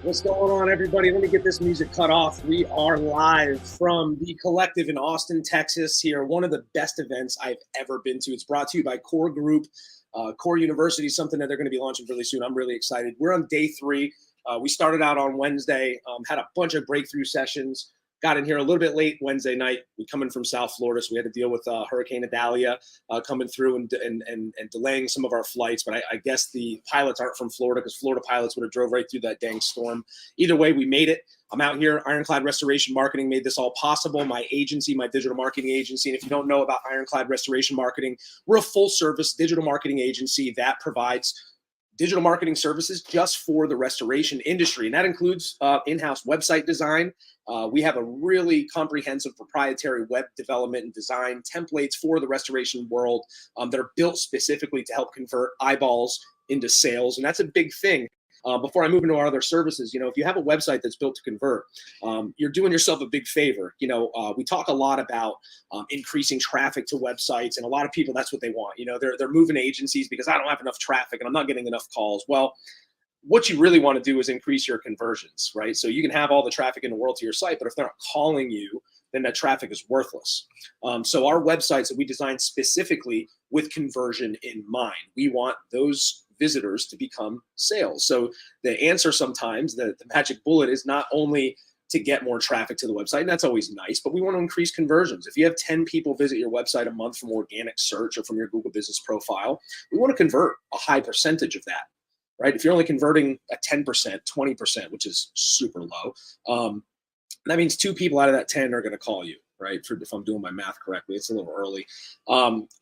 What's going on, everybody? Let me get this music cut off. We are live from the Collective in Austin, Texas. Here, one of the best events I've ever been to. It's brought to you by Core Group, Core University, something that they're going to be launching really soon. I'm really excited. We're on day 3. We started out on Wednesday, had a bunch of breakthrough sessions. Got in here a little bit late Wednesday night. We coming from South Florida, so we had to deal with Hurricane Idalia coming through and delaying some of our flights. But I guess the pilots aren't from Florida, because Florida pilots would have drove right through that dang storm. Either way, we made it. I'm out here. Ironclad Restoration Marketing made this all possible. My agency, my digital marketing agency. And if you don't know about Ironclad Restoration Marketing, we're a full service digital marketing agency that provides digital marketing services just for the restoration industry. And that includes in-house website design. We have a really comprehensive proprietary web development and design templates for the restoration world that are built specifically to help convert eyeballs into sales. And that's a big thing. Before I move into our other services, if you have a website that's built to convert, you're doing yourself a big favor. We talk a lot about increasing traffic to websites, and a lot of people, that's what they want. They're moving agencies because I don't have enough traffic and I'm not getting enough calls. Well, what you really want to do is increase your conversions, right? So you can have all the traffic in the world to your site, but if they're not calling you, then that traffic is worthless. So our websites that we designed specifically with conversion in mind, we want those visitors to become sales. So the answer sometimes, the magic bullet, is not only to get more traffic to the website, and that's always nice, but we want to increase conversions. If you have 10 people visit your website a month from organic search or from your Google Business Profile, we want to convert a high percentage of that, right? If you're only converting a 10%, 20%, which is super low, that means 2 people out of that 10 are going to call you, right? If I'm doing my math correctly, it's a little early.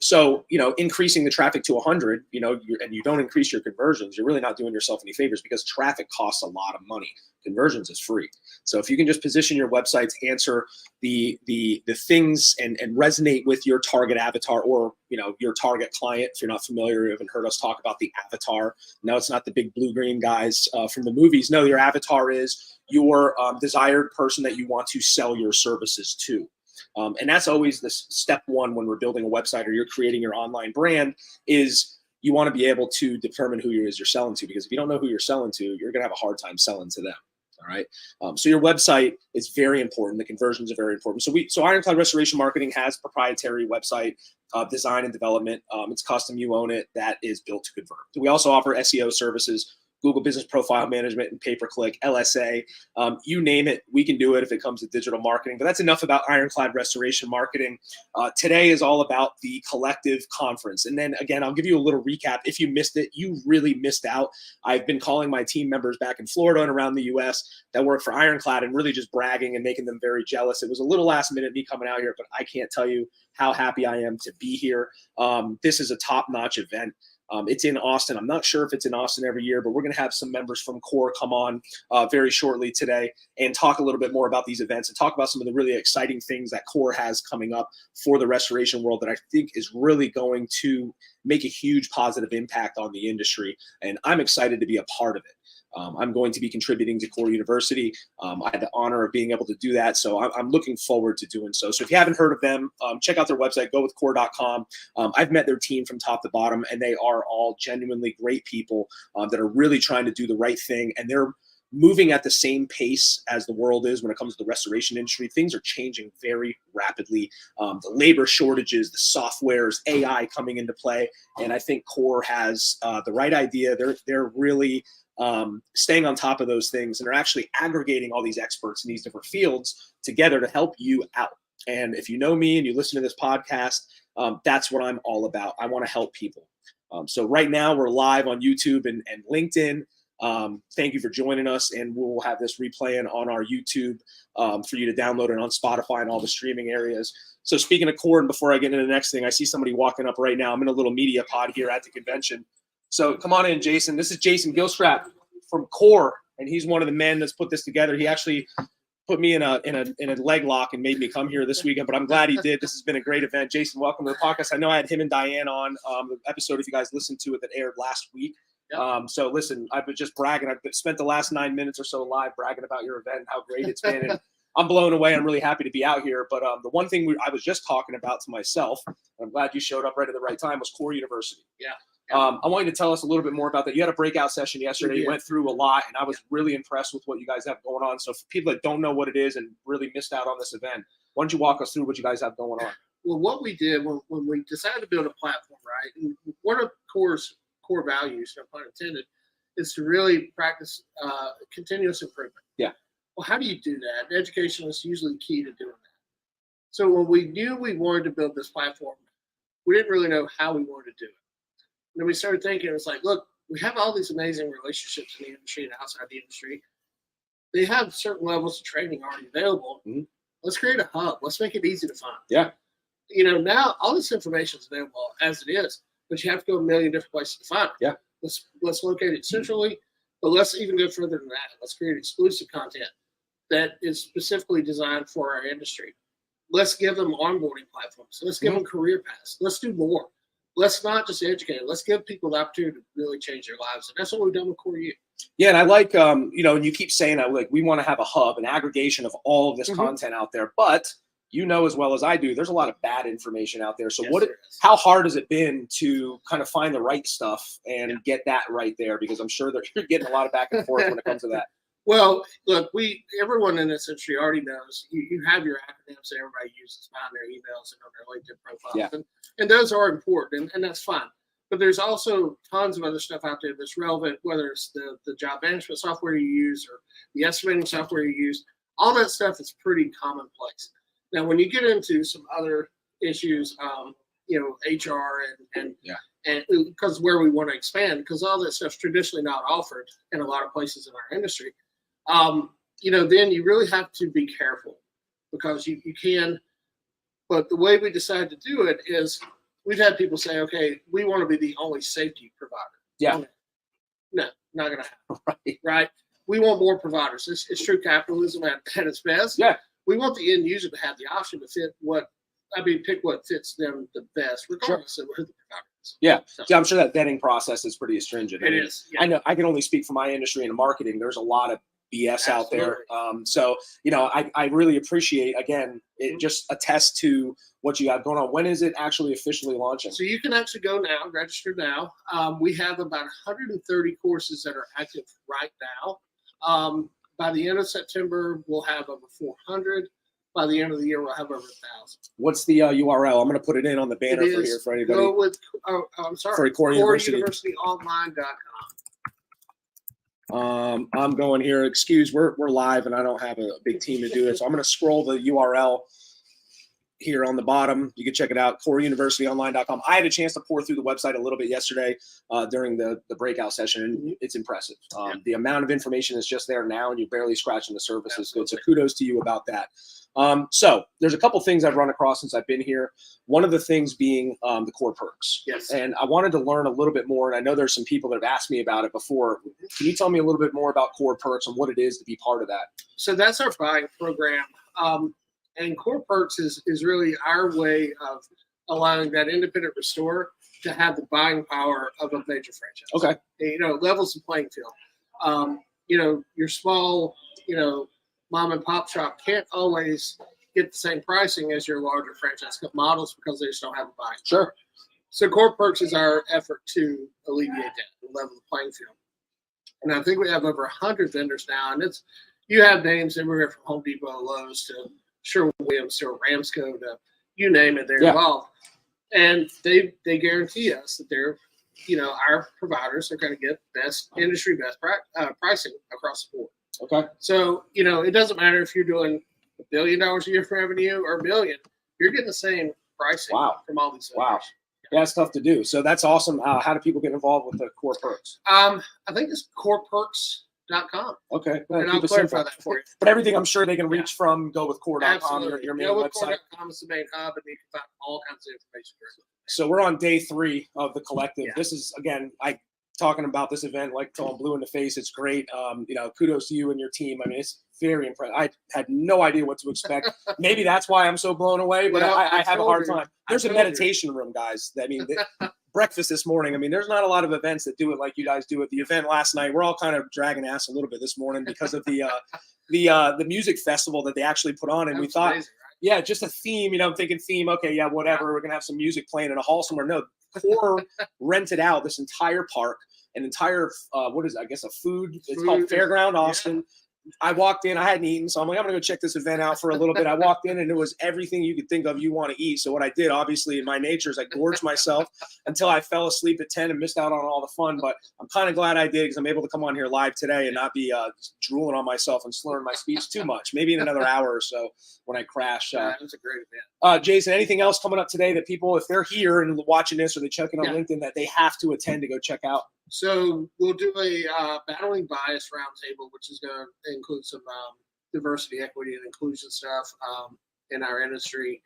So, increasing the traffic to 100, and you don't increase your conversions, you're really not doing yourself any favors, because traffic costs a lot of money. Conversions is free. So if you can just position your websites, answer the things and resonate with your target avatar, or, your target client. If you're not familiar, you haven't heard us talk about the avatar. No, it's not the big blue-green guys from the movies. No, your avatar is your desired person that you want to sell your services to. And that's always the step one when we're building a website or you're creating your online brand, is you want to be able to determine who you're selling to, because if you don't know who you're selling to, you're going to have a hard time selling to them. All right. So your website is very important. The conversions are very important. So Ironclad Restoration Marketing has proprietary website design and development. It's custom. You own it. That is built to convert. We also offer SEO services, Google Business Profile Management, and pay-per-click, LSA. You name it, we can do it if it comes to digital marketing. But that's enough about Ironclad Restoration Marketing. Today is all about the Collective Conference. And then again, I'll give you a little recap. If you missed it, you really missed out. I've been calling my team members back in Florida and around the US that work for Ironclad and really just bragging and making them very jealous. It was a little last minute me coming out here, but I can't tell you how happy I am to be here. This is a top-notch event. It's in Austin. I'm not sure if it's in Austin every year, but we're going to have some members from Core come on very shortly today and talk a little bit more about these events and talk about some of the really exciting things that Core has coming up for the restoration world that I think is really going to make a huge positive impact on the industry. And I'm excited to be a part of it. I'm going to be contributing to Core University. I had the honor of being able to do that, so I'm looking forward to doing so. So if you haven't heard of them, check out their website, gowithcore.com. I've met their team from top to bottom, and they are all genuinely great people that are really trying to do the right thing, and they're moving at the same pace as the world is when it comes to the restoration industry. Things are changing very rapidly. The labor shortages, the softwares, AI coming into play, and I think Core has the right idea. They're really staying on top of those things, and they're actually aggregating all these experts in these different fields together to help you out. And if you know me and you listen to this podcast, that's what I'm all about. I want to help people. So right now we're live on YouTube and LinkedIn. Thank you for joining us, and we'll have this replaying on our YouTube for you to download it on Spotify and all the streaming areas. So speaking of Core, and before I get into the next thing, I see somebody walking up right now. I'm in a little media pod here at the convention. So come on in, Jason. This is Jason Gilstrap from Core, and he's one of the men that's put this together. He actually put me in a leg lock and made me come here this weekend, but I'm glad he did. This has been a great event. Jason, welcome to the podcast. I know I had him and Diane on the episode, if you guys listened to it, that aired last week. Yep. So listen, I've been just bragging. I've spent the last 9 minutes or so live bragging about your event and how great it's been. And I'm blown away. I'm really happy to be out here. But the one thing I was just talking about to myself, and I'm glad you showed up right at the right time, was Core University. Yeah. I want you to tell us a little bit more about that. You had a breakout session yesterday. You went through a lot, and I was really impressed with what you guys have going on. So for people that don't know what it is and really missed out on this event, why don't you walk us through what you guys have going on? Well, what we did when we decided to build a platform, right, and one of Core's core values, no pun intended, is to really practice continuous improvement. Yeah. Well, how do you do that? And education is usually key to doing that. So when we knew we wanted to build this platform, we didn't really know how we wanted to do it. And then we started thinking, it's like, look, we have all these amazing relationships in the industry and outside the industry. They have certain levels of training already available. Mm-hmm. Let's create a hub. Let's make it easy to find. Yeah. Now all this information is available as it is, but you have to go a million different places to find it. Yeah. Let's locate it centrally, but let's even go further than that. Let's create exclusive content that is specifically designed for our industry. Let's give them onboarding platforms. Let's give them career paths. Let's do more. Let's not just educate. Let's give people the opportunity to really change their lives. And that's what we've done with Core U. Yeah, and I like, and you keep saying that, like, we want to have a hub, an aggregation of all of this content out there. But you know as well as I do, there's a lot of bad information out there. So how hard has it been to kind of find the right stuff and get that right there? Because I'm sure that you're getting a lot of back and forth when it comes to that. Well, look, everyone in this industry already knows you have your acronyms that everybody uses behind their emails and on their LinkedIn profiles. Yeah. And those are important, and that's fine. But there's also tons of other stuff out there that's relevant, whether it's the job management software you use or the estimating software you use. All that stuff is pretty commonplace. Now, when you get into some other issues, HR and because where we want to expand, because all that stuff's traditionally not offered in a lot of places in our industry, then you really have to be careful because you can. But the way we decided to do it is we've had people say, okay, we want to be the only safety provider. Yeah. No, not going to happen. Right. We want more providers. It's true capitalism at its best. Yeah. We want the end user to have the option to pick what fits them the best, regardless of who the provider is. Yeah. I'm sure that vetting process is pretty stringent. It is. Yeah. I know I can only speak for my industry and marketing. There's a lot of BS out there. I really appreciate, again, it just attests to what you have going on. When is it actually officially launching? So you can actually go now, register now. We have about 130 courses that are active right now. By the end of September, we'll have over 400. By the end of the year, we'll have over 1,000. What's the URL? I'm going to put it in on the banner for anybody. Go with, for Core University. CoreUniversityOnline.com. I'm going here. Excuse, we're live, and I don't have a big team to do it. So I'm going to scroll the URL here on the bottom. You can check it out, CoreUniversityOnline.com. I had a chance to pour through the website a little bit yesterday during the breakout session, and it's impressive. The amount of information is just there now, and you're barely scratching the surface. Absolutely. So kudos to you about that. So there's a couple things I've run across since I've been here. One of the things being the core perks. Yes. And I wanted to learn a little bit more, and I know there's some people that have asked me about it before. Can you tell me a little bit more about core perks and what it is to be part of that? So that's our buying program. And Core Perks is really our way of allowing that independent restorer to have the buying power of a major franchise. Okay. Levels the playing field. Your small, mom and pop shop can't always get the same pricing as your larger franchise models because they just don't have a buying power. Sure. So Core Perks is our effort to alleviate that and level the playing field. And I think we have over 100 vendors now, and you have names everywhere from Home Depot, Lowe's to Sherwin-Williams to Ramsco to you name it, they're involved. And they guarantee us that they're, our providers are going to get industry best pricing across the board. Okay. So, it doesn't matter if you're doing $1 billion a year for revenue or $1 billion, you're getting the same pricing from all these vendors. Wow. Yeah, that's tough to do. So that's awesome. How do people get involved with the Core Perks? I think it's coreperks.com. Okay. And I'll Keep it clarify simple. that for you. But everything I'm sure they can Yeah. reach from gowithcore.com, Absolutely. your main website. GoWithCore.com is the main hub, and you can find all kinds of information there. So we're on day 3 of the collective. Yeah. This is, again, talking about this event like till I'm blue in the face. It's great. Kudos to you and your team. I mean, it's very impressive. I had no idea what to expect. Maybe that's why I'm so blown away, but Well, I have a hard told you. time. There's a told you. meditation room, guys. I mean, breakfast this morning. I mean, there's not a lot of events that do it like you guys do it. The event last night, we're all kind of dragging ass a little bit this morning because of the music festival that they actually put on, and That we was thought, amazing, right? yeah, just a theme. I'm thinking theme. Okay, yeah, whatever. We're gonna have some music playing in a hall somewhere. No, Core rented out this entire park, an entire what is it? I guess a food. It's called Fairground Austin. I walked in, I hadn't eaten, so I'm like, I'm gonna go check this event out for a little bit. I walked in and it was everything you could think of you want to eat. So what I did, obviously in my nature, is I gorged myself until I fell asleep at 10 and missed out on all the fun. But I'm kind of glad I did, because I'm able to come on here live today and not be drooling on myself and slurring my speech too much. Maybe in another hour or so when I crash. It was a great event. Jason, anything else coming up today that people, if they're here and watching this or they check it on LinkedIn, that they have to attend to go check out? So we'll do a battling bias roundtable, which is going to include some diversity, equity, and inclusion stuff in our industry.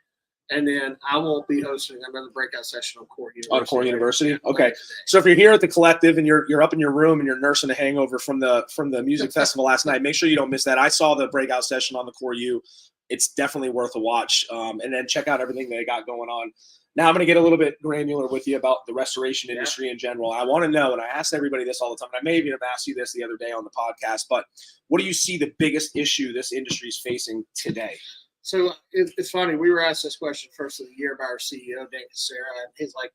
And then I will be hosting another breakout session on Core University. On Core University? Okay. So if you're here at the collective and you're up in your room and you're nursing a hangover from the music festival last night, make sure you don't miss that. I saw the breakout session on the Core U. It's definitely worth a watch. And then check out everything they got going on. Now I'm going to get a little bit granular with you about the restoration industry in general. I want to know, and I ask everybody this all the time, and I may even have asked you this the other day on the podcast, but what do you see the biggest issue this industry is facing today? So it's funny. We were asked this question first of the year by our CEO, Dan Cassera, and he's like,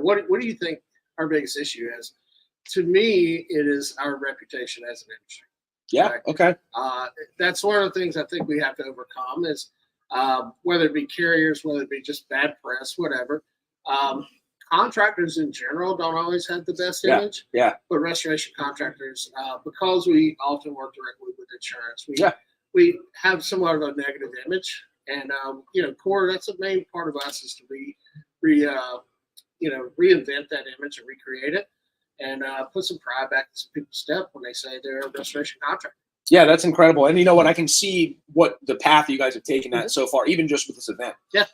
what do you think our biggest issue is? To me, it is our reputation as an industry. Yeah. Okay. That's one of the things I think we have to overcome is whether it be carriers, whether it be just bad press, whatever. Contractors in general don't always have the best image. Yeah. But restoration contractors, because we often work directly with insurance, we have somewhat of a negative image. And Core, that's a main part of us is to reinvent that image and recreate it, and put some pride back in some people's step when they say they're a restoration contractor. Yeah, that's incredible. And you know what? I can see what the path you guys have taken that so far, even just with this event. Yeah.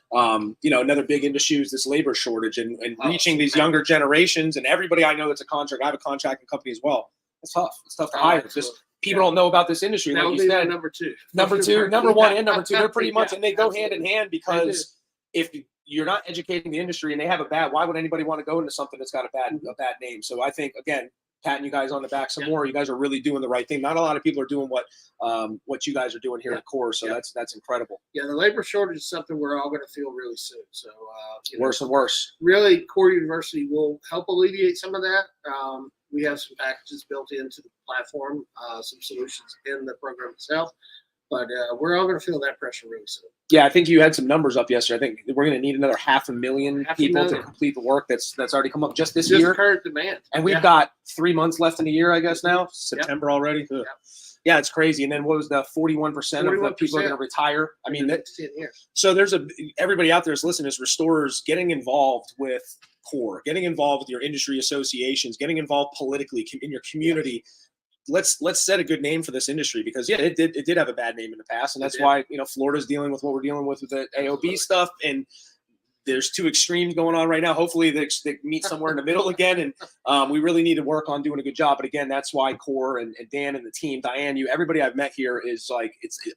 Another big issue is this labor shortage and reaching these younger generations, and everybody I know that's a contractor. I have a contracting company as well. It's tough. It's tough to hire. Just people don't know about this industry. That like would you be said, number two, number one, and number two. They're pretty much, and they go hand in hand, because if you're not educating the industry and they have why would anybody want to go into something that's got a bad name? So I think, again, patting you guys on the back some more. You guys are really doing the right thing. Not a lot of people are doing what you guys are doing here at Core. So that's incredible. Yeah, the labor shortage is something we're all going to feel really soon. So worse and worse. Really, Core University will help alleviate some of that. We have some packages built into the platform, some solutions in the program itself. But we're all going to feel that pressure really soon. Yeah, I think you had some numbers up yesterday. I think we're going to need another 500,000 people to complete the work that's already come up just this year. Current demand. And we've got 3 months left in the year, I guess now. September already. Yep. Yeah, it's crazy. And then what was the 41% of the people are going to retire? I mean, so there's everybody out there is listening as restorers getting involved with Core, getting involved with your industry associations, getting involved politically in your community. Let's set a good name for this industry, because it did have a bad name in the past, and that's why Florida's dealing with what we're dealing with the AOB stuff, and there's two extremes going on right now. Hopefully they meet somewhere in the middle again, and we really need to work on doing a good job. But again, that's why Core and Dan and the team, Diane, everybody I've met here is like,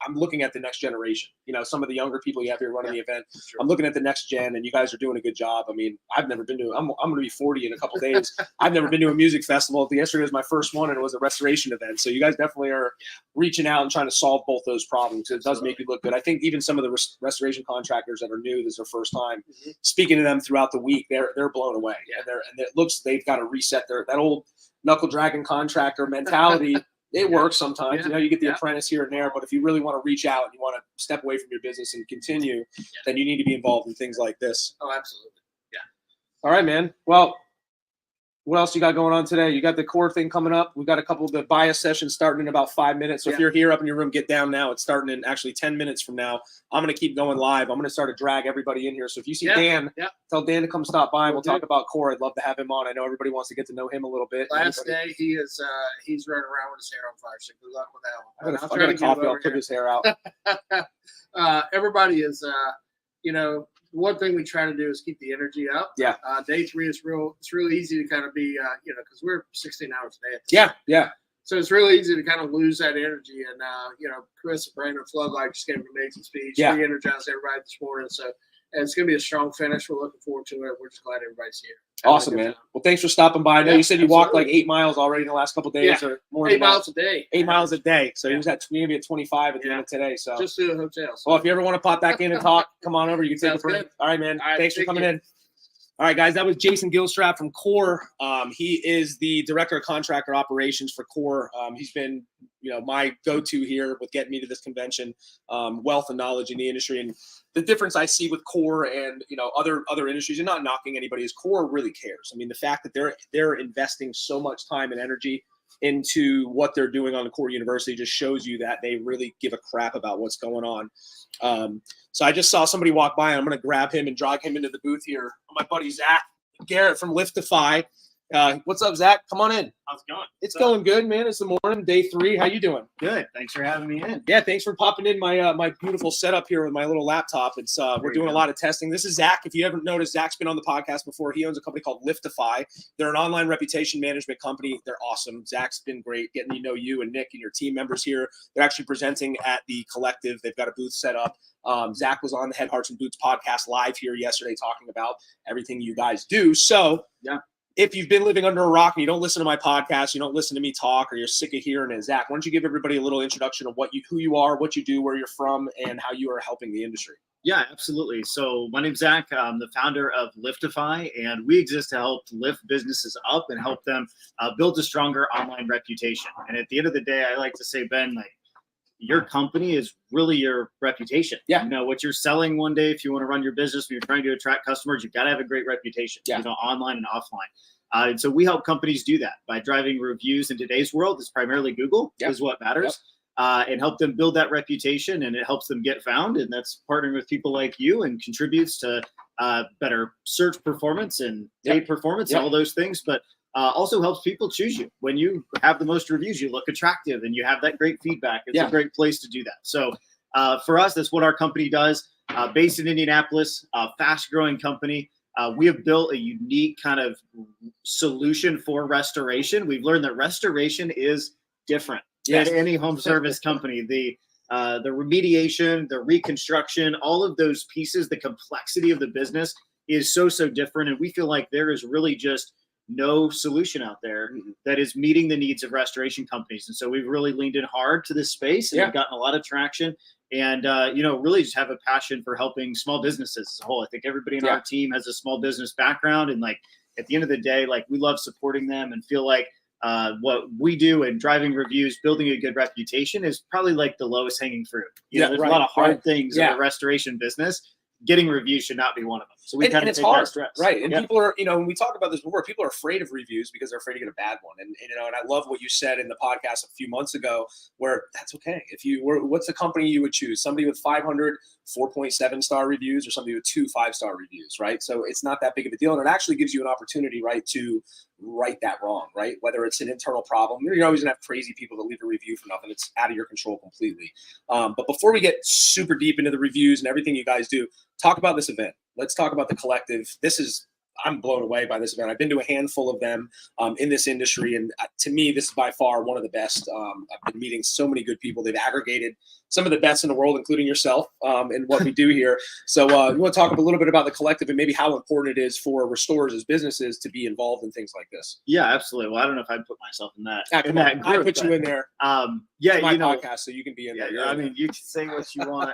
I'm looking at the next generation. Some of the younger people you have here running the event. Sure. I'm looking at the next gen, and you guys are doing a good job. I mean, I've never been to. I'm going to be 40 in a couple days. I've never been to a music festival. Yesterday was my first one, and it was a restoration event. So you guys definitely are reaching out and trying to solve both those problems. It does make you look good. I think even some of the restoration contractors that are new, this is their first time. Speaking to them throughout the week, they're blown away, and it looks they've got to reset that old knuckle dragging contractor mentality. It works sometimes, you get the apprentice here and there, but if you really want to reach out and you want to step away from your business and continue, then you need to be involved in things like this. Oh, absolutely. Yeah. All right, man. Well, What else you got going on today? You got the core thing coming up. We've got a couple of the bias sessions starting in about 5 minutes. So if you're here up in your room, get down now. It's starting in actually 10 minutes from now. I'm going to keep going live. I'm going to start to drag everybody in here. So if you see Dan, tell Dan to come stop by. We'll talk about core. I'd love to have him on. I know everybody wants to get to know him a little bit. Last day, he's running around with his hair on fire. So good luck with that one. I got a coffee. I'll put his hair out. Everybody is, one thing we try to do is keep the energy up. Yeah. Day 3 is it's really easy to kind of be, because we're 16 hours a day. Yeah. So it's really easy to kind of lose that energy. And, Chris and Brandon Floodlight just gave an amazing speech. Yeah. Re-energized everybody this morning. So it's going to be a strong finish. We're looking forward to it. We're just glad everybody's here. Awesome, man. Well, thanks for stopping by. I know you said you walked like 8 miles already in the last couple of days, or more. 8 miles a day. 8 miles a day. So he was at maybe at 25 at the end of today. So just to the hotel. So. Well, if you ever want to pop back in and talk, come on over. You can take a break. All right, man. Thanks for coming in. All right, guys. That was Jason Gilstrap from Core. He is the director of contractor operations for Core. He's been, my go-to here with getting me to this convention. Wealth and knowledge in the industry, and the difference I see with Core and other industries, and not knocking anybody, is Core really cares. I mean, the fact that they're investing so much time and energy into what they're doing on the Core University just shows you that they really give a crap about what's going on. So I just saw somebody walk by, and I'm going to grab him and drag him into the booth here. My buddy Zach Garrett from Liftify. What's up, Zach? Come on in. How's it going? It's going good, man. It's the morning, day 3. How you doing? Good. Thanks for having me in. Yeah, thanks for popping in my beautiful setup here with my little laptop. It's we're doing a lot of testing. This is Zach. If you haven't noticed, Zach's been on the podcast before. He owns a company called Liftify. They're an online reputation management company. They're awesome. Zach's been great getting to know you and Nick and your team members here. They're actually presenting at the Collective. They've got a booth set up. Zach was on the Head, Hearts, and Boots podcast live here yesterday talking about everything you guys do. So yeah. If you've been living under a rock and you don't listen to my podcast, you don't listen to me talk, or you're sick of hearing it, Zach, why don't you give everybody a little introduction of who you are, what you do, where you're from, and how you are helping the industry? Yeah, absolutely. So my name's Zach. I'm the founder of Liftify, and we exist to help lift businesses up and help them build a stronger online reputation. And at the end of the day, I like to say, Ben, your company is really your reputation. Yeah. What you're selling one day, if you want to run your business, when you're trying to attract customers, you've got to have a great reputation, online and offline. And so we help companies do that by driving reviews. In today's world, it's primarily Google is what matters, and help them build that reputation, and it helps them get found. And that's partnering with people like you, and contributes to better search performance and paid performance and all those things. But also helps people choose you. When you have the most reviews, you look attractive and you have that great feedback. It's a great place to do that. So for us, that's what our company does. Based in Indianapolis, fast growing company. We have built a unique kind of solution for restoration. We've learned that restoration is different than any home service company. The remediation, the reconstruction, all of those pieces, the complexity of the business is so different. And we feel like there is really just no solution out there that is meeting the needs of restoration companies. And so we've really leaned in hard to this space, and we've gotten a lot of traction, and, really just have a passion for helping small businesses as a whole. I think everybody in our team has a small business background, and at the end of the day, we love supporting them, and feel like what we do in driving reviews, building a good reputation is probably the lowest hanging fruit. There's a lot of hard things in the restoration business. Getting reviews should not be one of them. So we kind of take that stress. Right. And people are, when we talk about this before, people are afraid of reviews because they're afraid to get a bad one. And I love what you said in the podcast a few months ago, where that's okay. What's the company you would choose? Somebody with 500 4.7 star reviews, or somebody with 2 5-star reviews, right? So it's not that big of a deal. And it actually gives you an opportunity, right, to right that wrong, right? Whether it's an internal problem, you're always gonna have crazy people that leave a review for nothing. It's out of your control completely. But before we get super deep into the reviews and everything you guys do, talk about this event. Let's talk about the Collective. I'm blown away by this event. I've been to a handful of them in this industry, and to me, this is by far one of the best. I've been meeting so many good people. They've aggregated some of the best in the world, including yourself, and what we do here. So you want to talk a little bit about the Collective and maybe how important it is for restorers as businesses to be involved in things like this? Yeah, absolutely. Well, I don't know if I'd put myself in that. Group, I put you in there. Yeah, my podcast, so you can be in there. I mean, you can say what you want.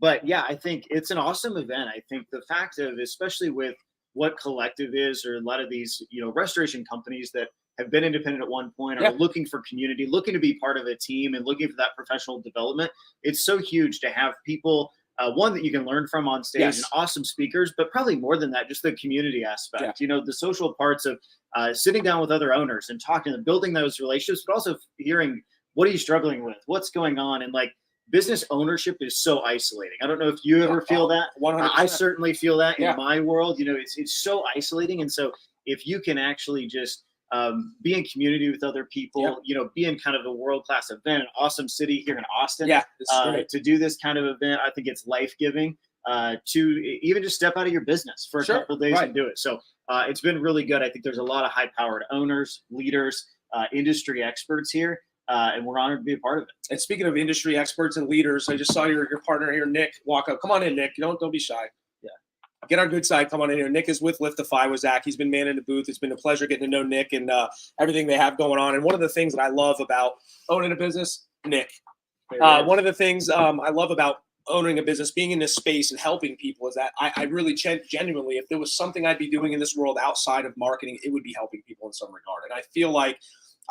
But yeah, I think it's an awesome event. I think the fact of, especially with what Collective is, or a lot of these, restoration companies that have been independent at one point, are looking for community, looking to be part of a team, and looking for that professional development. It's so huge to have people one that you can learn from on stage, and awesome speakers, but probably more than that, just the community aspect. You know, the social parts of sitting down with other owners and talking and building those relationships, but also hearing, what are you struggling with? What's going on? And like, business ownership is so isolating. I don't know if you ever feel that. 100%. I certainly feel that in my world. You know, it's so isolating. And so if you can actually just be in community with other people, you know, be in kind of a world-class event, an awesome city here in Austin, to do this kind of event, I think it's life-giving to even just step out of your business for a couple of days and do it. So it's been really good. I think there's a lot of high-powered owners, leaders, industry experts here. And we're honored to be a part of it. And speaking of industry experts and leaders, I just saw your partner here, Nick, walk up. Come on in, Nick. Don't be shy. Get our good side. Come on in here. Nick is with Liftify with Zach. He's been manning the booth. It's been a pleasure getting to know Nick and everything they have going on. And one of the things that I love about owning a business, Nick, one of the things I love about owning a business, being in this space and helping people is that I really genuinely, if there was something I'd be doing in this world outside of marketing, it would be helping people in some regard. And I feel like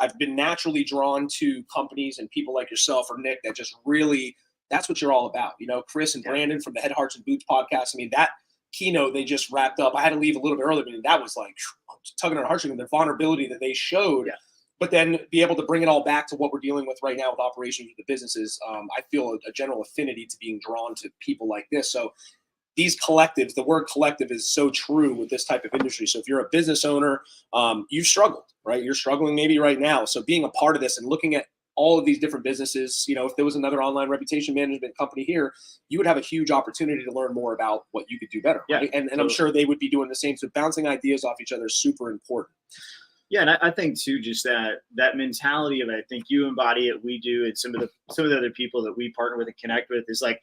I've been naturally drawn to companies and people like yourself or Nick that just really, that's what you're all about. You know, Chris and Brandon from the Head Hearts and Boots podcast. I mean, that keynote they just wrapped up. I had to leave a little bit early, but that was like tugging on our heartstrings, the vulnerability that they showed, but then be able to bring it all back to what we're dealing with right now with operations with the businesses. I feel a general affinity to being drawn to people like this. So these collectives, the word collective is so true with this type of industry. So if you're a business owner, you've struggled, right? You're struggling maybe right now. So being a part of this and looking at all of these different businesses, you know, if there was another online reputation management company here, you would have a huge opportunity to learn more about what you could do better. Right? And I'm sure they would be doing the same. So bouncing ideas off each other is super important. Yeah, and I think too, just that mentality of it, I think you embody it, we do, and some of the other people that we partner with and connect with is like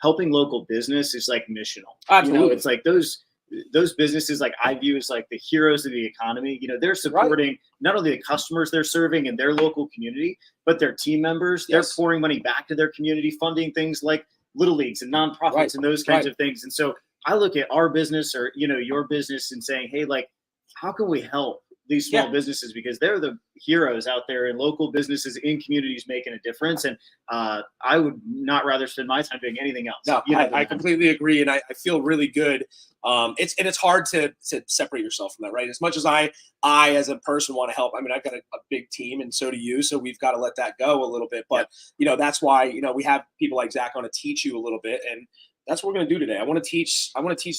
helping local business is like missional. Absolutely. You know, it's like those businesses, like I view as like the heroes of the economy. You know, they're supporting not only the customers they're serving in their local community, but their team members. They're pouring money back to their community, funding things like little leagues and nonprofits and those kinds of things. And so I look at our business or, you know, your business and saying, hey, like, how can we help these small businesses, because they're the heroes out there in local businesses in communities making a difference. And I would not rather spend my time doing anything else. No, I completely agree. And I feel really good. It's hard to separate yourself from that, right? As much as I as a person want to help, I mean, I've got a big team and so do you. So we've got to let that go a little bit. But, you know, that's why, you know, we have people like Zach on to teach you a little bit. And that's what we're going to do today. I want to teach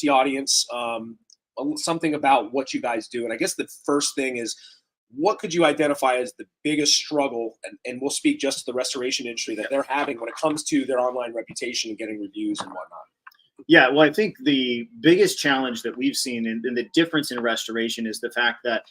the audience something about what you guys do. And I guess the first thing is, what could you identify as the biggest struggle, and we'll speak just to the restoration industry, that they're having when it comes to their online reputation and getting reviews and whatnot? Yeah, well, I think the biggest challenge that we've seen in the difference in restoration is the fact that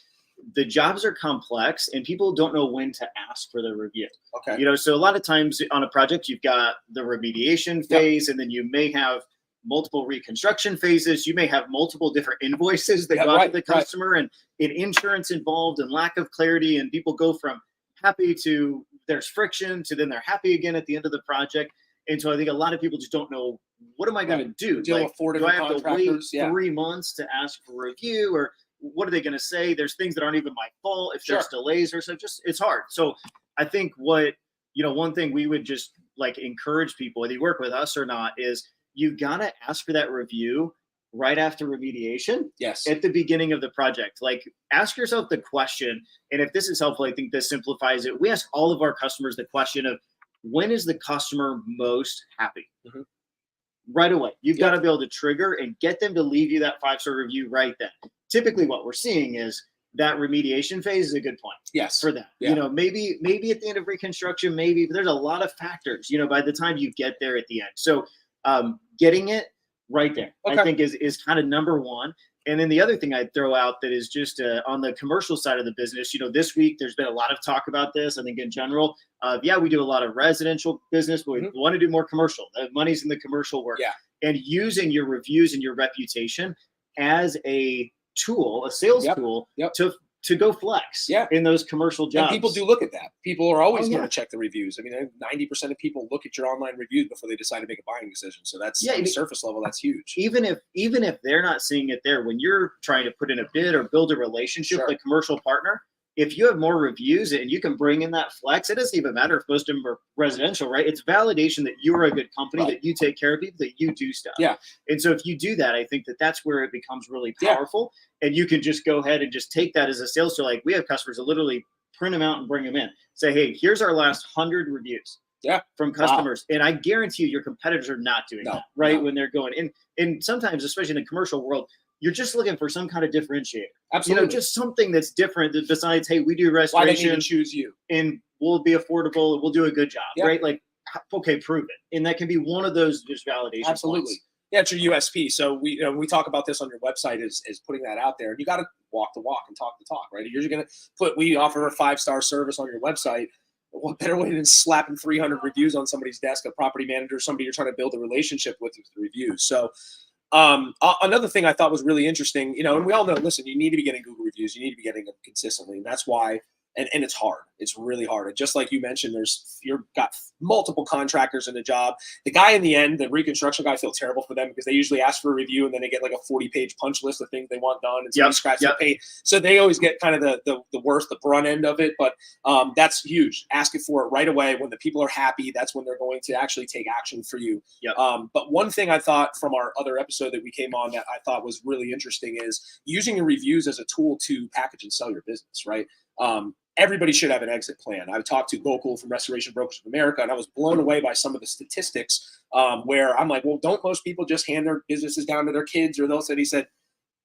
the jobs are complex and people don't know when to ask for the review. Okay. You know, so a lot of times on a project, you've got the remediation phase, and then you may have multiple reconstruction phases. You may have multiple different invoices that go to the customer and insurance involved and lack of clarity. And people go from happy to there's friction to then they're happy again at the end of the project. And so I think a lot of people just don't know, what am I going to do? Deal with 4 different contractors. Do I have to wait 3 months to ask for review, or what are they going to say? There's things that aren't even my fault if there's delays or so. Just, it's hard. So I think one thing we would just like encourage people, whether you work with us or not, is you got to ask for that review right after remediation. Yes. At the beginning of the project. Like, ask yourself the question, and if this is helpful, I think this simplifies it. We ask all of our customers the question of, when is the customer most happy? Mm-hmm. Right away. You've got to be able to trigger and get them to leave you that 5-star review right then. Typically what we're seeing is that remediation phase is a good point. Yes. For that. You know, maybe at the end of reconstruction, maybe, but there's a lot of factors, you know, by the time you get there at the end. So getting it right there, I think is kind of number one. And then the other thing I'd throw out that is just on the commercial side of the business, you know, this week there's been a lot of talk about this. I think in general, we do a lot of residential business, but we want to do more commercial. The money's in the commercial work. Yeah. And using your reviews and your reputation as a tool, a sales tool to go flex in those commercial jobs. And people do look at that. People are always going to check the reviews. I mean, 90% of people look at your online reviews before they decide to make a buying decision. So that's on the surface level, that's huge. Even if they're not seeing it there, when you're trying to put in a bid or build a relationship with a commercial partner, if you have more reviews and you can bring in that flex, it doesn't even matter if most of them are residential, right? It's validation that you're a good company, that you take care of people, that you do stuff. Yeah. And so if you do that, I think that that's where it becomes really powerful. And you can just go ahead and just take that as a sales tool. Like we have customers that literally print them out and bring them in. Say, hey, here's our last 100 reviews. From customers. And I guarantee you your competitors are not doing that, right? When they're going in. And sometimes, especially in the commercial world, you're just looking for some kind of differentiator. Absolutely. Just something that's different besides, hey, we do restoration. Why they need to choose you? And we'll be affordable. We'll do a good job, right? Like, okay, prove it. And that can be one of those just validation Absolutely. points. Yeah, it's your USP. So we talk about this on your website is putting that out there. And you got to walk the walk and talk the talk, right? You're going to we offer a 5-star service on your website. What better way than slapping 300 reviews on somebody's desk, a property manager, somebody you're trying to build a relationship with reviews. So another thing I thought was really interesting, and we all know, listen, you need to be getting Google reviews. You need to be getting them consistently. And that's why, and it's hard. It's really hard. And just like you mentioned, you've got multiple contractors in the job. The guy in the end, the reconstruction guy, I feel terrible for them because they usually ask for a review and then they get like a 40-page punch list of things they want done and somebody scratch their pay. So they always get kind of the worst, the brunt end of it. But that's huge. Asking for it right away when the people are happy, that's when they're going to actually take action for you. But one thing I thought from our other episode that we came on that I thought was really interesting is using your reviews as a tool to package and sell your business, right? Everybody should have an exit plan. I talked to Gokul from Restoration Brokers of America, and I was blown away by some of the statistics where I'm like, well, don't most people just hand their businesses down to their kids or those? And he said,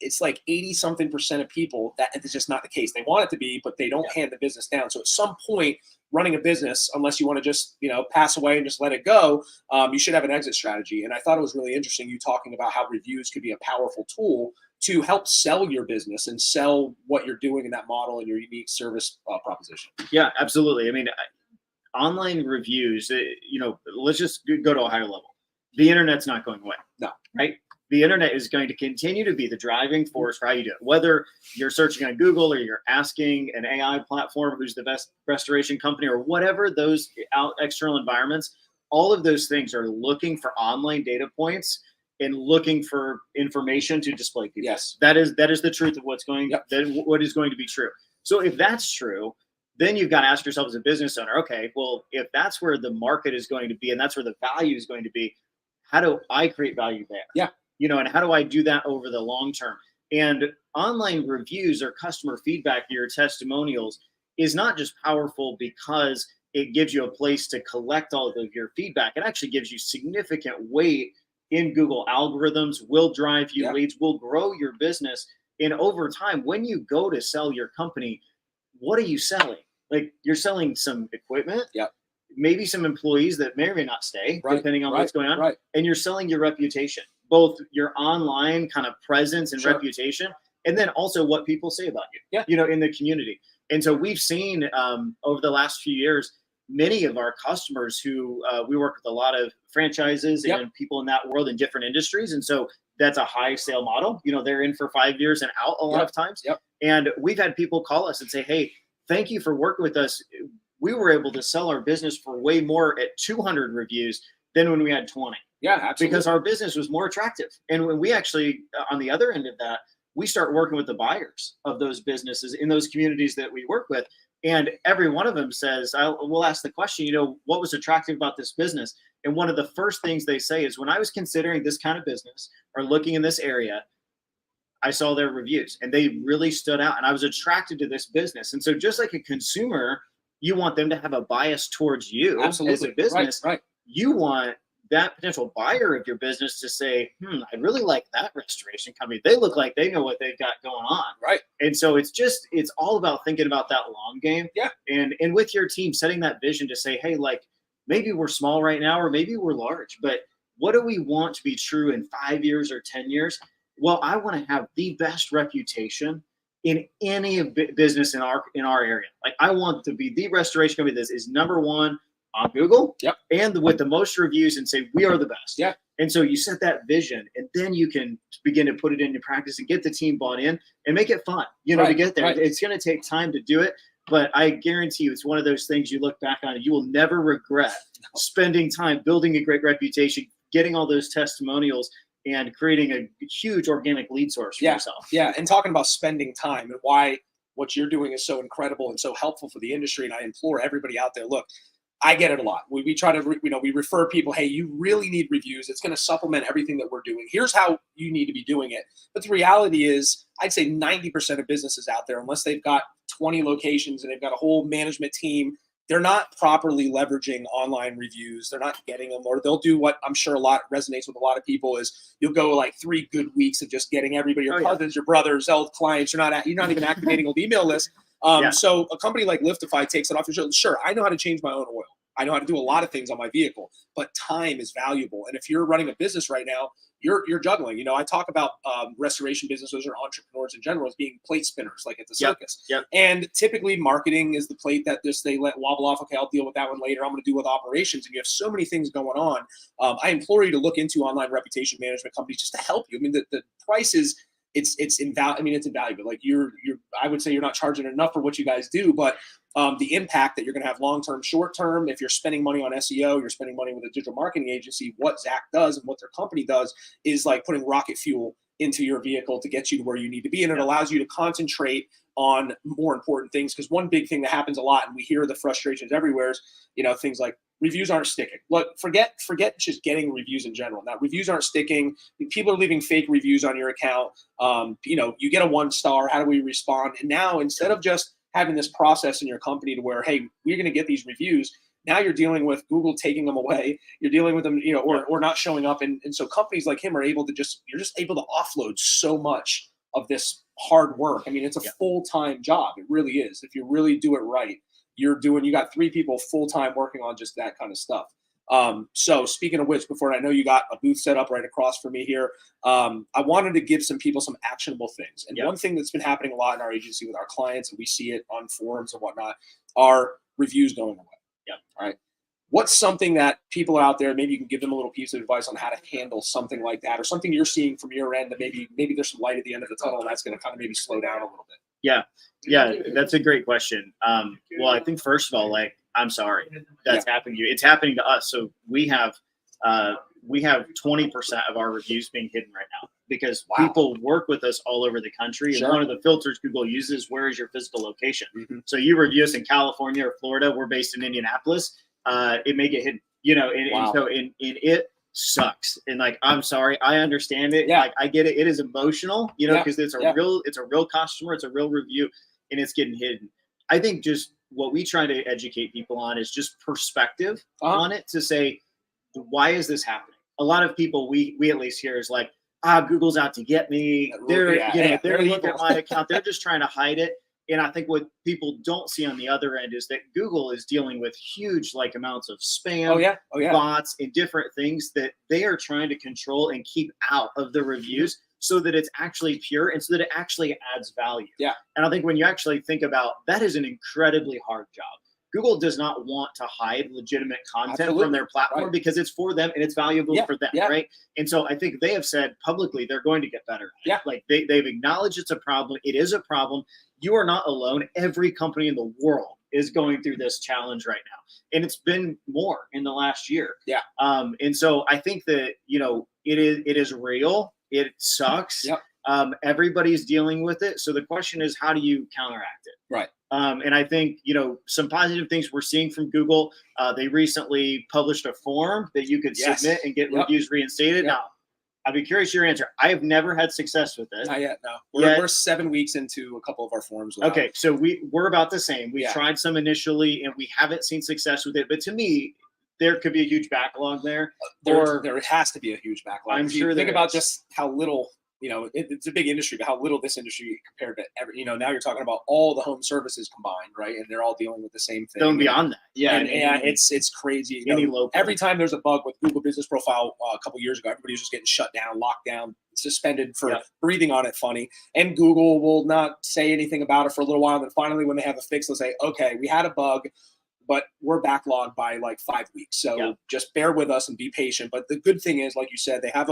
it's like 80-something% of people that it's just not the case. They want it to be, but they don't hand the business down. So at some point, running a business, unless you want to just pass away and just let it go, you should have an exit strategy. And I thought it was really interesting you talking about how reviews could be a powerful tool to help sell your business and sell what you're doing in that model and your unique service proposition. Yeah, absolutely. I mean, online reviews, let's just go to a higher level. The internet's not going away. No. Right? The internet is going to continue to be the driving force for how you do it. Whether you're searching on Google or you're asking an AI platform who's the best restoration company or whatever those external environments, all of those things are looking for online data points and looking for information to display people. Yes. That is the truth of what is going to be true. So if that's true, then you've got to ask yourself as a business owner, okay, well, if that's where the market is going to be and that's where the value is going to be, how do I create value there? Yeah. And how do I do that over the long term? And online reviews or customer feedback, your testimonials, is not just powerful because it gives you a place to collect all of your feedback. It actually gives you significant weight in Google algorithms, will drive you leads, will grow your business. And over time, when you go to sell your company, what are you selling? Like, you're selling some equipment, maybe some employees that may or may not stay, depending on what's going on. And you're selling your reputation, both your online kind of presence and reputation, and then also what people say about you, in the community. And so we've seen over the last few years, many of our customers who we work with a lot of franchises and people in that world in different industries. And so that's a high sale model. They're in for 5 years and out a lot of times. And we've had people call us and say, hey, thank you for working with us. We were able to sell our business for way more at 200 reviews than when we had 20. Yeah, absolutely. Because our business was more attractive. And when we actually, on the other end of that, we start working with the buyers of those businesses in those communities that we work with. And every one of them says, we'll ask the question, what was attractive about this business? And one of the first things they say is, when I was considering this kind of business or looking in this area, I saw their reviews and they really stood out and I was attracted to this business. And so just like a consumer, you want them to have a bias towards you as a business. Right. You want that potential buyer of your business to say, I really like that restoration company. They look like they know what they've got going on. Right. And so it's all about thinking about that long game. Yeah. And with your team, setting that vision to say, hey, like, maybe we're small right now, or maybe we're large, but what do we want to be true in 5 years or 10 years? Well, I want to have the best reputation in any business in our area. Like, I want to be the restoration company that is number one on Google and with the most reviews and say, we are the best. Yeah. And so you set that vision and then you can begin to put it into practice and get the team bought in and make it fun, to get there. Right. It's going to take time to do it, but I guarantee you it's one of those things you look back on and you will never regret spending time building a great reputation, getting all those testimonials, and creating a huge organic lead source for yourself. Yeah. And talking about spending time and why what you're doing is so incredible and so helpful for the industry. And I implore everybody out there, look, I get it a lot. We try to, we refer people, hey, you really need reviews. It's going to supplement everything that we're doing. Here's how you need to be doing it. But the reality is, I'd say 90% of businesses out there, unless they've got 20 locations and they've got a whole management team, they're not properly leveraging online reviews. They're not getting them, or they'll do what I'm sure a lot resonates with a lot of people is you'll go like 3 good weeks of just getting everybody, your cousins, your brothers, old clients. You're not even activating old email lists. So a company like Liftify takes it off your shoulder. Sure, I know how to change my own oil. I know how to do a lot of things on my vehicle, but time is valuable. And if you're running a business right now, you're juggling. You know, I talk about restoration businesses or entrepreneurs in general as being plate spinners, like at the circus. And typically marketing is the plate that they let wobble off. Okay, I'll deal with that one later. I'm going to deal with operations. And you have so many things going on. I implore you to look into online reputation management companies just to help you. I mean, the price is, it's invaluable. I mean, it's invaluable. Like I would say you're not charging enough for what you guys do, but the impact that you're going to have long-term, short-term, if you're spending money on SEO, you're spending money with a digital marketing agency, what Zach does and what their company does is like putting rocket fuel into your vehicle to get you to where you need to be. And it allows you to concentrate on more important things. Because one big thing that happens a lot, and we hear the frustrations everywhere, is, things like reviews aren't sticking. Look, forget just getting reviews in general. Now, reviews aren't sticking. People are leaving fake reviews on your account. You get a 1-star. How do we respond? And now, instead of just having this process in your company to where, hey, we're going to get these reviews, now you're dealing with Google taking them away. You're dealing with them, or not showing up. And so companies like him are able to you're just able to offload so much of this hard work. I mean, it's a full-time job. It really is. If you really do it right, you got 3 people full-time working on just that kind of stuff. So speaking of which, before I know you got a booth set up right across from me here, I wanted to give some people some actionable things. And one thing that's been happening a lot in our agency with our clients, and we see it on forums and whatnot, are reviews going away. All right. What's something that people out there, maybe you can give them a little piece of advice on how to handle something like that, or something you're seeing from your end that maybe there's some light at the end of the tunnel and that's going to kind of maybe slow down a little bit. Yeah, that's a great question. Well, I think first of all, I'm sorry that's happening to you. It's happening to us. So we have 20% of our reviews being hidden right now because people work with us all over the country. And one of the filters Google uses, where is your physical location? So you review us in California or Florida. We're based in Indianapolis. It may get hidden, and it sucks. And I'm sorry, I understand it. I get it. It is emotional, because it's a real customer. It's a real review and it's getting hidden. I think just what we try to educate people on is just perspective on it, to say, why is this happening? A lot of people we at least hear is like, Google's out to get me. They're looking at my account. They're just trying to hide it. And I think what people don't see on the other end is that Google is dealing with huge amounts of spam, bots, and different things that they are trying to control and keep out of the reviews so that it's actually pure and so that it actually adds value. And I think when you actually think about that, is an incredibly hard job. Google does not want to hide legitimate content from their platform because it's for them and it's valuable for them, right? And so I think they have said publicly they're going to get better at it. They've acknowledged it's a problem. It is a problem. You are not alone. Every company in the world is going through this challenge right now. And it's been more in the last year. And so I think that, it is real. It sucks. Everybody's dealing with it. So the question is, how do you counteract it? Right. And I think, some positive things we're seeing from Google. They recently published a form that you could submit and get reviews reinstated. Now, I'd be curious your answer. I have never had success with this. Not yet, no. We're 7 weeks into a couple of our forms. Okay, so we're about the same. We tried some initially, and we haven't seen success with it. But to me, there could be a huge backlog there. There has to be a huge backlog. I'm sure. Think about just how little. It's a big industry, but how little this industry compared to every, now you're talking about all the home services combined, right? And they're all dealing with the same thing. Going beyond that. It's crazy. Every time there's a bug with Google Business Profile a couple years ago, everybody was just getting shut down, locked down, suspended for breathing on it funny. And Google will not say anything about it for a little while. And then finally, when they have a fix, they'll say, okay, we had a bug, but we're backlogged by 5 weeks. So just bear with us and be patient. But the good thing is, like you said, they have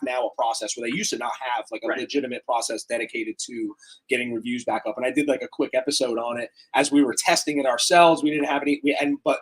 now a process where they used to not have a legitimate process dedicated to getting reviews back up. And I did a quick episode on it as we were testing it ourselves. We didn't have any, but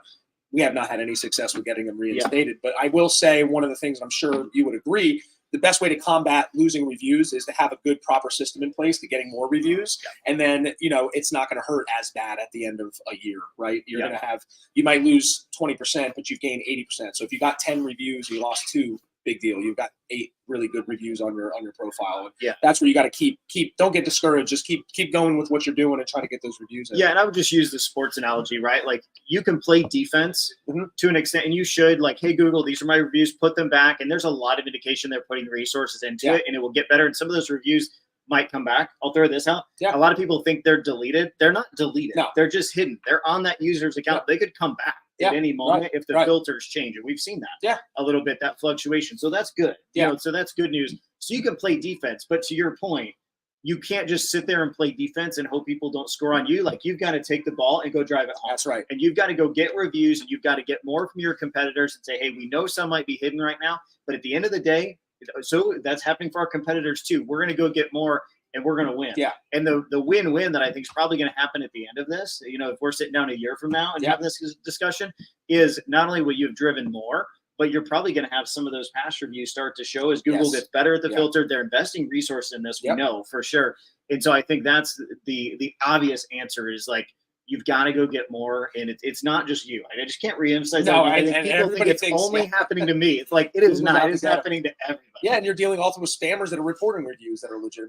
we have not had any success with getting them reinstated. But I will say one of the things, I'm sure you would agree, the best way to combat losing reviews is to have a good, proper system in place to getting more reviews. And then, it's not going to hurt as bad at the end of a year, right? You're going to you might lose 20%, but you've gained 80%. So if you got 10 reviews, you lost 2, big deal. You've got 8 really good reviews on your profile. And that's where you got to keep, don't get discouraged. Just keep going with what you're doing and try to get those reviews in. Yeah. And I would just use the sports analogy, right? Like you can play defense to an extent, and you should, like, hey, Google, these are my reviews, put them back. And there's a lot of indication they're putting resources into it, and it will get better. And some of those reviews might come back. I'll throw this out. A lot of people think they're deleted. They're not deleted. No. They're just hidden. They're on that user's account. They could come back at any moment if the filters change. And we've seen that a little bit, that fluctuation. So that's good. So that's good news. So you can play defense, but to your point, you can't just sit there and play defense and hope people don't score on you. Like, you've got to take the ball and go drive it home. That's right. And you've got to go get reviews, and you've got to get more from your competitors and say, hey, we know some might be hidden right now, but at the end of the day, so that's happening for our competitors too. We're going to go get more, and we're going to win. And the win-win that I think is probably going to happen at the end of this, if we're sitting down a year from now and having this discussion, is not only will you have driven more, but you're probably going to have some of those past reviews start to show as Google gets better at the filter. They're investing resources in this, we know for sure. And so I think that's the obvious answer is, like, you've got to go get more. And it's not just you. I just can't reemphasize that. And people think it's only happening to me. It's like, it is not. It's happening to everybody. Yeah, and you're dealing also with spammers that are reporting reviews that are legit.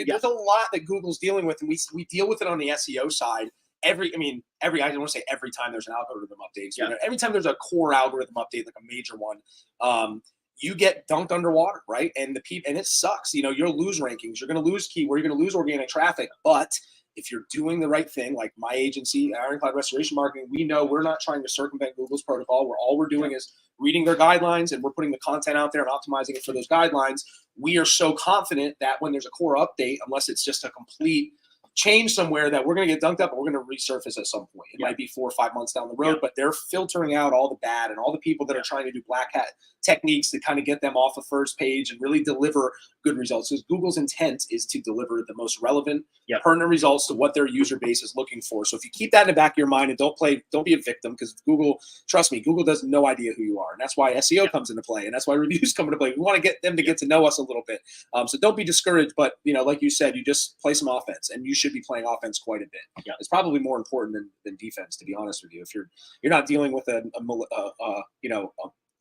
There's a lot that Google's dealing with, and we deal with it on the SEO side. I don't want to say every time there's an algorithm update. So, every time there's a core algorithm update, like a major one, you get dunked underwater, right? And it sucks. You'll lose rankings. You're going to lose keyword. You're going to lose organic traffic. But if you're doing the right thing, like my agency, Ironclad Restoration Marketing, we know we're not trying to circumvent Google's protocol. All we're doing is reading their guidelines, and we're putting the content out there and optimizing it for those guidelines. We are so confident that when there's a core update, unless it's just a complete change somewhere, that we're going to get dunked up and we're going to resurface at some point. It might be 4 or 5 months down the road, but they're filtering out all the bad and all the people that are trying to do black hat techniques to kind of get them off the first page and really deliver good results. Because Google's intent is to deliver the most relevant, pertinent results to what their user base is looking for. So if you keep that in the back of your mind and don't be a victim, because Google, trust me, Google does no idea who you are. And that's why SEO comes into play. And that's why reviews come into play. We want to get them to get to know us a little bit. So don't be discouraged, but like you said, you just play some offense, and you should be playing offense quite a bit. It's probably more important than defense, to be honest with you. If you're not dealing with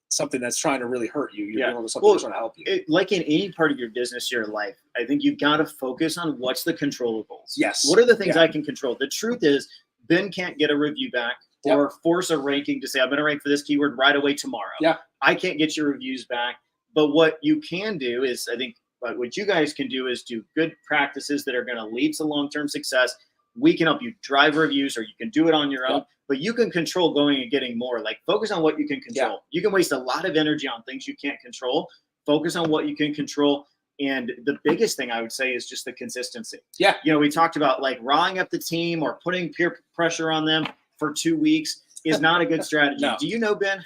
something that's trying to really hurt you, you're dealing with something that's trying to help you. Like in any part of your business, your life, I think you've got to focus on what's the controllables. Yes. What are the things I can control? The truth is, Ben can't get a review back or force a ranking to say, I'm going to rank for this keyword right away tomorrow. I can't get your reviews back. But what you can do is, I think, what you guys can do is do good practices that are going to lead to long-term success. We can help you drive reviews, or you can do it on your own, but you can control going and getting more. Like, focus on what you can control. You can waste a lot of energy on things you can't control. Focus on what you can control. And the biggest thing I would say is just the consistency. We talked about, like, rawing up the team or putting peer pressure on them for 2 weeks is not a good strategy. Do you know, Ben,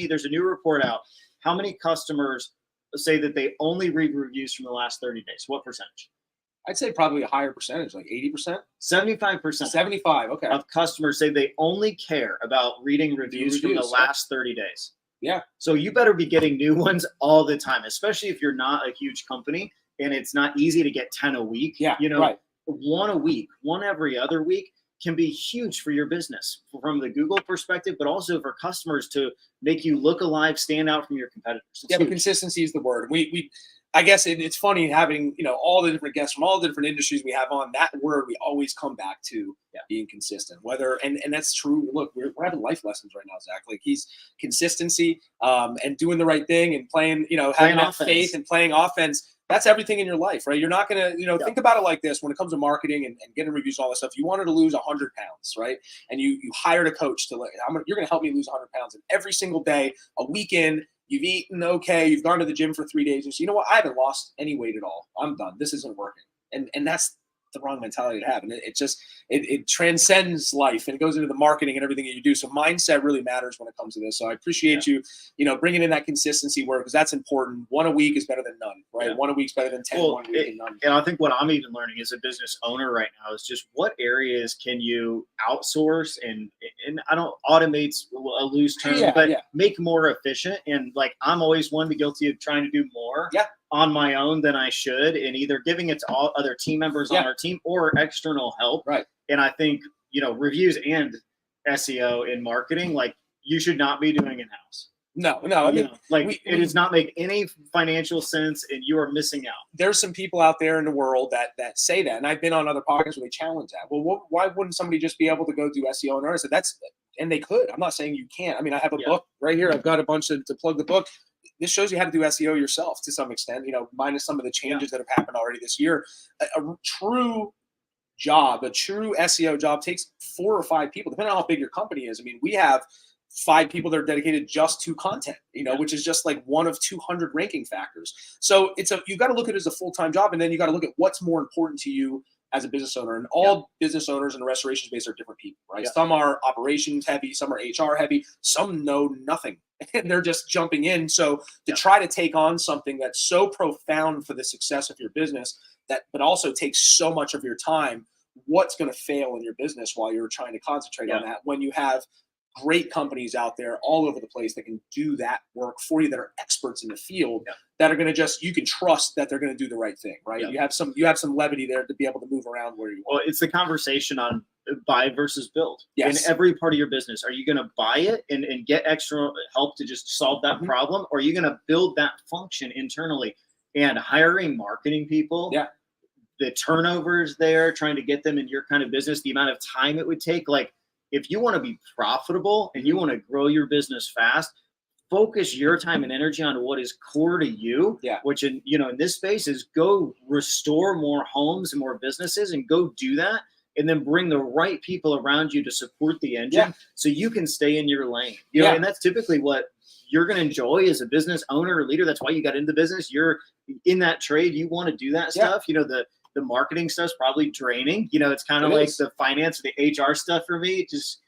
there's a new report out, how many customers say that they only read reviews from the last 30 days? What percentage? I'd say probably a higher percentage, like 80%. 75%. 75, okay. Of customers say they only care about reading reviews from the last 30 days. So you better be getting new ones all the time, especially if you're not a huge company and it's not easy to get 10 a week. One a week, one every other week can be huge for your business from the Google perspective, but also for customers to make you look alive, stand out from your competitors. But consistency is the word. I guess it's funny having, all the different guests from all the different industries we have on. That word we always come back to being consistent. And that's true. Look, we're having life lessons right now, Zach. Like, he's consistency and doing the right thing and playing, having that faith and playing offense. That's everything in your life, right? You're not going to, think about it like this. When it comes to marketing and getting reviews and all that stuff, you wanted to lose 100 pounds, right? And you hired a coach to, you're going to help me lose 100 pounds. And every single day, a weekend, you've eaten okay, you've gone to the gym for 3 days, and so, you know what, I haven't lost any weight at all. I'm done. This isn't working. And that's the wrong mentality to have. And it transcends life, and it goes into the marketing and everything that you do. So mindset really matters when it comes to this. So I appreciate you, bringing in that consistency work, because that's important. 1 a week is better than none, right? 1 a week's better than 10 1 week and none. And I think what I'm even learning as a business owner right now is just what areas can you outsource and and I don't automate's a loose term, but make more efficient. And like, I'm always one to guilty of trying to do more on my own than I should, and either giving it to all other team members on our team or external help. Right. And I think, reviews and SEO in marketing, like, you should not be doing in-house. No. I mean, it does not make any financial sense, and you are missing out. There's some people out there in the world that say that, and I've been on other podcasts where they challenge that. Well, why wouldn't somebody just be able to go do SEO and earn it? And they could. I'm not saying you can't. I mean, I have a book right here. I've got a bunch to plug the book. This shows you how to do SEO yourself to some extent. Minus some of the changes that have happened already this year. A true job, a true SEO job takes 4 or 5 people, depending on how big your company is. I mean, we have 5 people that are dedicated just to content, which is just like one of 200 ranking factors. So you got to look at it as a full-time job, and then you got to look at what's more important to you as a business owner. And all business owners in the restoration space are different people, right? Some are operations heavy, some are HR heavy, some know nothing, and they're just jumping in. So to try to take on something that's so profound for the success of your business, but also takes so much of your time, what's going to fail in your business while you're trying to concentrate on that, when you have great companies out there all over the place that can do that work for you, that are experts in the field, that are going to you can trust that they're going to do the right thing, right? You have some levity there to be able to move around where you want. Well, it's the conversation on buy versus build. In every part of your business. Are you going to buy it and get extra help to just solve that problem? Or are you going to build that function internally? And hiring marketing people, the turnovers there, trying to get them in your kind of business, the amount of time it would take, like, if you want to be profitable and you want to grow your business fast, focus your time and energy on what is core to you, which in this space is go restore more homes and more businesses, and go do that. And then bring the right people around you to support the engine so you can stay in your lane. And that's typically what you're going to enjoy as a business owner or leader. That's why you got into business. You're in that trade. You want to do that stuff. The marketing stuff's probably draining. It's kind of like the finance, the HR stuff for me. It just,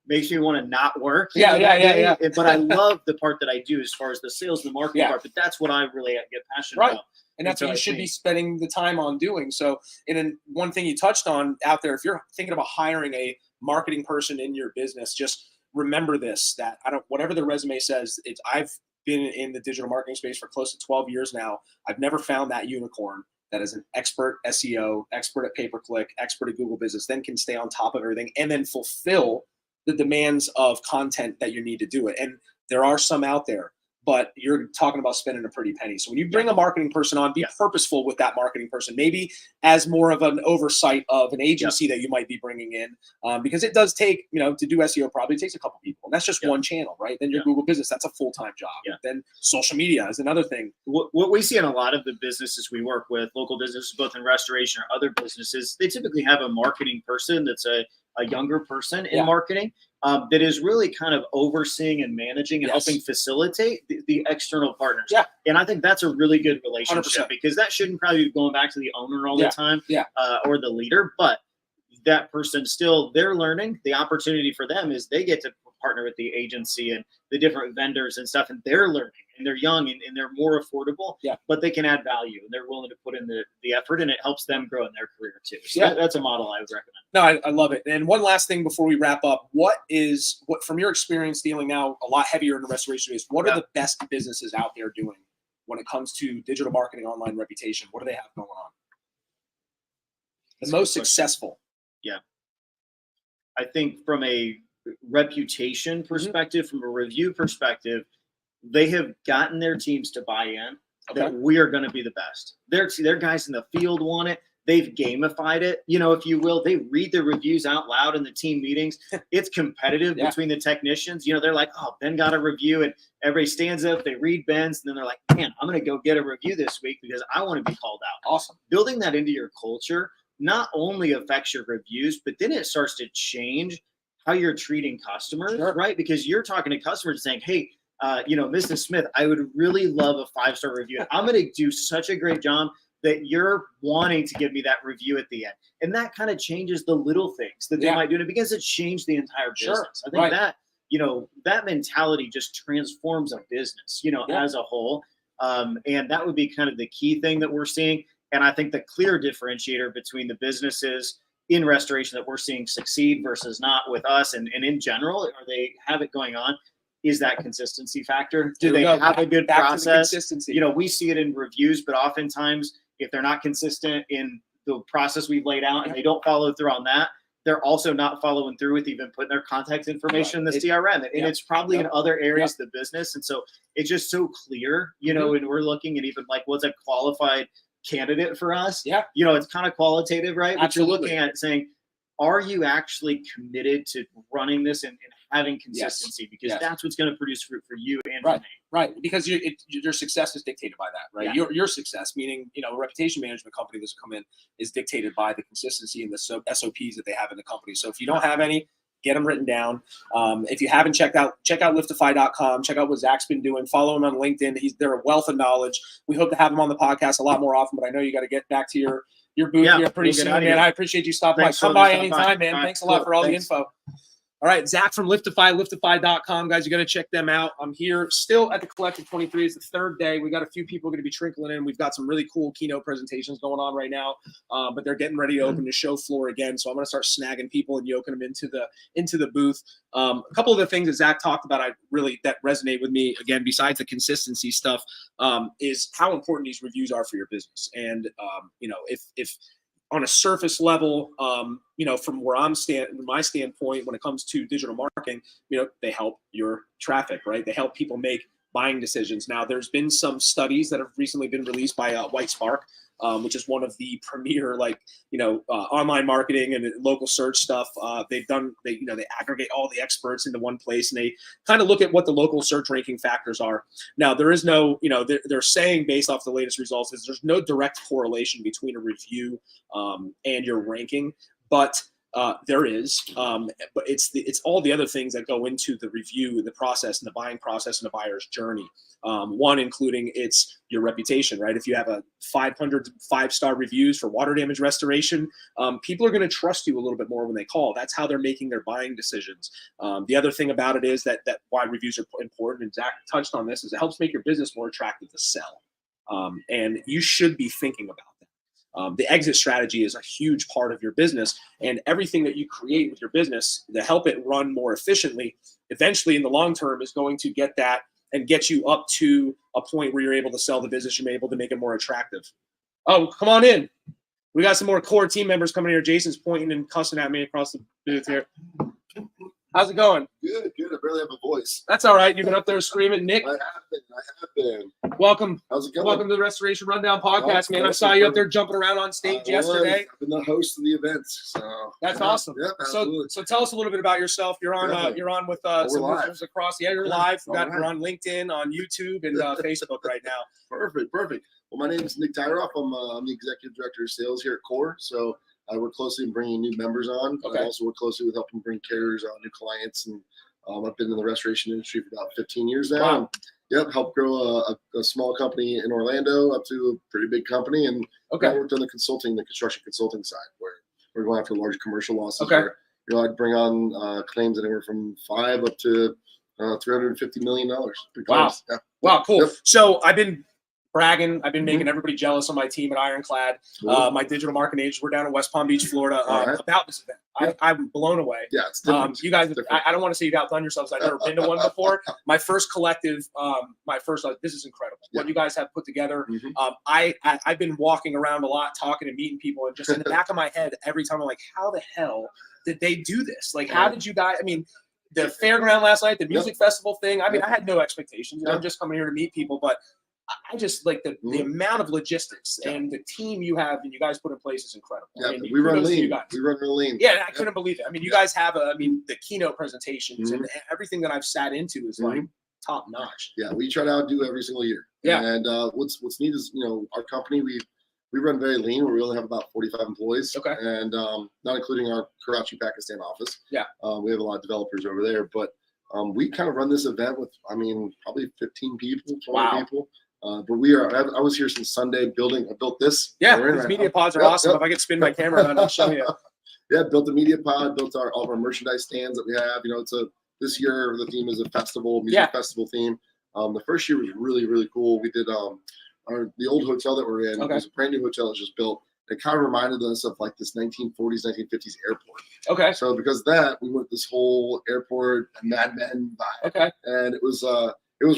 makes me want to not work. Yeah. But I love the part that I do as far as the sales and the marketing part. But that's what I really get passionate about. And that's what you should be spending the time on doing. So, and then one thing you touched on out there, if you're thinking about hiring a marketing person in your business, just remember this, that whatever the resume says, I've been in the digital marketing space for close to 12 years now. I've never found that unicorn that is an expert SEO, expert at pay-per-click, expert at Google Business, then can stay on top of everything and then fulfill the demands of content that you need to do it. And there are some out there, but you're talking about spending a pretty penny. So when you bring a marketing person on, be purposeful with that marketing person, maybe as more of an oversight of an agency that you might be bringing in, because it does take, to do SEO probably takes a couple people. And that's just one channel, right? Then your Google Business, that's a full-time job. Then social media is another thing. What we see in a lot of the businesses we work with, local businesses, both in restoration or other businesses, they typically have a marketing person that's a younger person in marketing. That is really kind of overseeing and managing and helping facilitate the external partners. And I think that's a really good relationship 100%. Because that shouldn't probably be going back to the owner all the time or the leader, but that person still, they're learning. The opportunity for them is they get to partner with the agency and the different vendors and stuff, and they're learning, and they're young and they're more affordable, but they can add value and they're willing to put in the effort, and it helps them grow in their career too. So that's a model I would recommend. No, I love it. And one last thing before we wrap up, what from your experience dealing now a lot heavier in the restoration space, what are the best businesses out there doing when it comes to digital marketing, online reputation? What do they have going on? The most successful. I think from a reputation perspective, from a review perspective, they have gotten their teams to buy in that we are going to be the best. Their guys in the field want it. They've gamified it, if you will. They read the reviews out loud in the team meetings. It's competitive between the technicians. They're like, oh, Ben got a review, and everybody stands up, they read Ben's, and then they're like, man, I'm going to go get a review this week because I want to be called out. Awesome. Building that into your culture not only affects your reviews, but then it starts to change how you're treating customers, right? Because you're talking to customers saying, hey, Mrs. Smith, I would really love a 5-star review. I'm going to do such a great job that you're wanting to give me that review at the end. And that kind of changes the little things that they might do. And it begins to change the entire business. I think that, that mentality just transforms a business, as a whole. And that would be kind of the key thing that we're seeing. And I think the clear differentiator between the businesses in restoration that we're seeing succeed versus not with us, and in general, are they have it going on? Is that consistency factor? Do they have a good process? Consistency. You know, we see it in reviews, but oftentimes if they're not consistent in the process we've laid out and they don't follow through on that, they're also not following through with even putting their contact information in the CRM. And it's probably in other areas of the business. And so it's just so clear, you know, and we're looking at even like what's a qualified candidate for us. Yeah. You know, it's kind of qualitative, right? But you're Absolutely. looking at it saying, are you actually committed to running this and having consistency? Because that's what's going to produce fruit for you and for me. Right, because your success is dictated by that, right? Yeah. Your success, meaning, you know, a reputation management company that's come in, is dictated by the consistency and the SOPs that they have in the company. So if you don't have any, get them written down. If you haven't check out Liftify.com. Check out what Zach's been doing. Follow him on LinkedIn. They're a wealth of knowledge. We hope to have him on the podcast a lot more often, but I know you got to get back to your booth here pretty soon, man. I appreciate you stopping by. Come by anytime, man. Thanks a lot for all the info. All right, Zach from Liftify, Liftify.com. Guys, you got to check them out. I'm here still at the Collective 23. It's the third day. We got a few people going to be trickling in. We've got some really cool keynote presentations going on right now, but they're getting ready to open the show floor again. So I'm going to start snagging people and yoking them into the booth. A couple of the things that Zach talked about that resonate with me, again, besides the consistency stuff, is how important these reviews are for your business. And, you know, if on a surface level, you know, from where my standpoint, when it comes to digital marketing, you know, they help your traffic, right? They help people make buying decisions. Now, there's been some studies that have recently been released by White Spark, which is one of the premier, like, you know, online marketing and local search stuff. They aggregate all the experts into one place, and they kind of look at what the local search ranking factors are. Now, there is no, you know, they're saying based off the latest results is there's no direct correlation between a review and your ranking, but there is, but it's all the other things that go into the review, the process, and the buying process, and the buyer's journey. One including it's your reputation, right? If you have a 500 5-star reviews for water damage restoration, people are going to trust you a little bit more when they call. That's how they're making their buying decisions. The other thing about it is that why reviews are important, and Zach touched on this, is it helps make your business more attractive to sell. And you should be thinking about that. The exit strategy is a huge part of your business, and everything that you create with your business to help it run more efficiently, eventually in the long term is going to get that and get you up to a point where you're able to sell the business, you're able to make it more attractive. Oh, come on in. We got some more core team members coming here. Jason's pointing and cussing at me across the booth here. How's it going? Good. I barely have a voice. That's all right. You've been up there screaming. Nick, I have been. welcome. How's it going? Welcome to the Restoration Rundown podcast, man. I saw you up there jumping around on stage yesterday. I've been the host of the events, so That's awesome. Yep, absolutely. So tell us a little bit about yourself. You're on with some live. listeners across. Yeah, you're live. All right. We're on LinkedIn, on YouTube, and Facebook right now. Perfect. Well, my name is Nick Tyroff. I'm the executive director of sales here at Core. So I work closely in bringing new members on. Okay. I also work closely with helping bring carriers on, new clients, and I've been in the restoration industry for about 15 years now. Wow. Yep, helped grow a small company in Orlando up to a pretty big company, and I worked on the construction consulting side, where we're going after large commercial losses. Okay. Where, you know, I'd bring on claims anywhere from $5 up to $350 million. Wow. Yeah. Wow, cool. Yep. So I've been bragging. I've been making everybody jealous on my team at Ironclad. Cool. My digital marketing agents. We're down in West Palm Beach, Florida, right. about this event. I'm blown away. Yeah, it's different. You guys, I don't want to say you've outdone yourselves. I've never been to one before. My first collective, this is incredible. Yeah. What you guys have put together. Mhm. I've been walking around a lot, talking and meeting people, and just in the back of my head, every time I'm like, how the hell did they do this? Like, how did you guys, I mean, the fairground last night, the music festival thing, I mean, I had no expectations. You know, I'm just coming here to meet people, but I just like the amount of logistics and the team you have and you guys put in place is incredible. Yeah, I mean, we run kudos to you lean. guys. We run real lean. Yeah, I couldn't believe it. I mean, you guys have the keynote presentations and Mm-hmm. everything that I've sat into is like top notch. Yeah, we try to outdo every single year. Yeah. And what's neat is, you know, our company, we run very lean, where we only have about 45 employees. Okay. And not including our Karachi, Pakistan office. Yeah. We have a lot of developers over there, but we kind of run this event with, probably 15 people, 20 people. But I was here since Sunday I built this. Yeah, We're in these right media now. pods are Yep, awesome. yep. If I could spin my camera around, I'll show you. Yeah, built the media pod, built all of our merchandise stands that we have. You know, this year the theme is a festival, music festival theme. The first year was really, really cool. We did the old hotel that we're in. It was a brand new hotel that was just built. It kind of reminded us of like this 1940s, 1950s airport. Okay. So because of that, we went this whole airport Mad Men vibe. Okay. And it was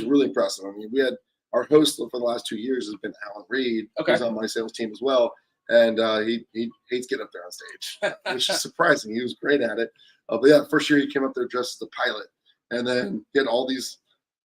really impressive. I mean, we had our host for the last 2 years has been Alan Reed. Okay. He's on my sales team as well. And he hates getting up there on stage, which is surprising. He was great at it. But yeah, first year he came up there dressed as a pilot. And then he had all these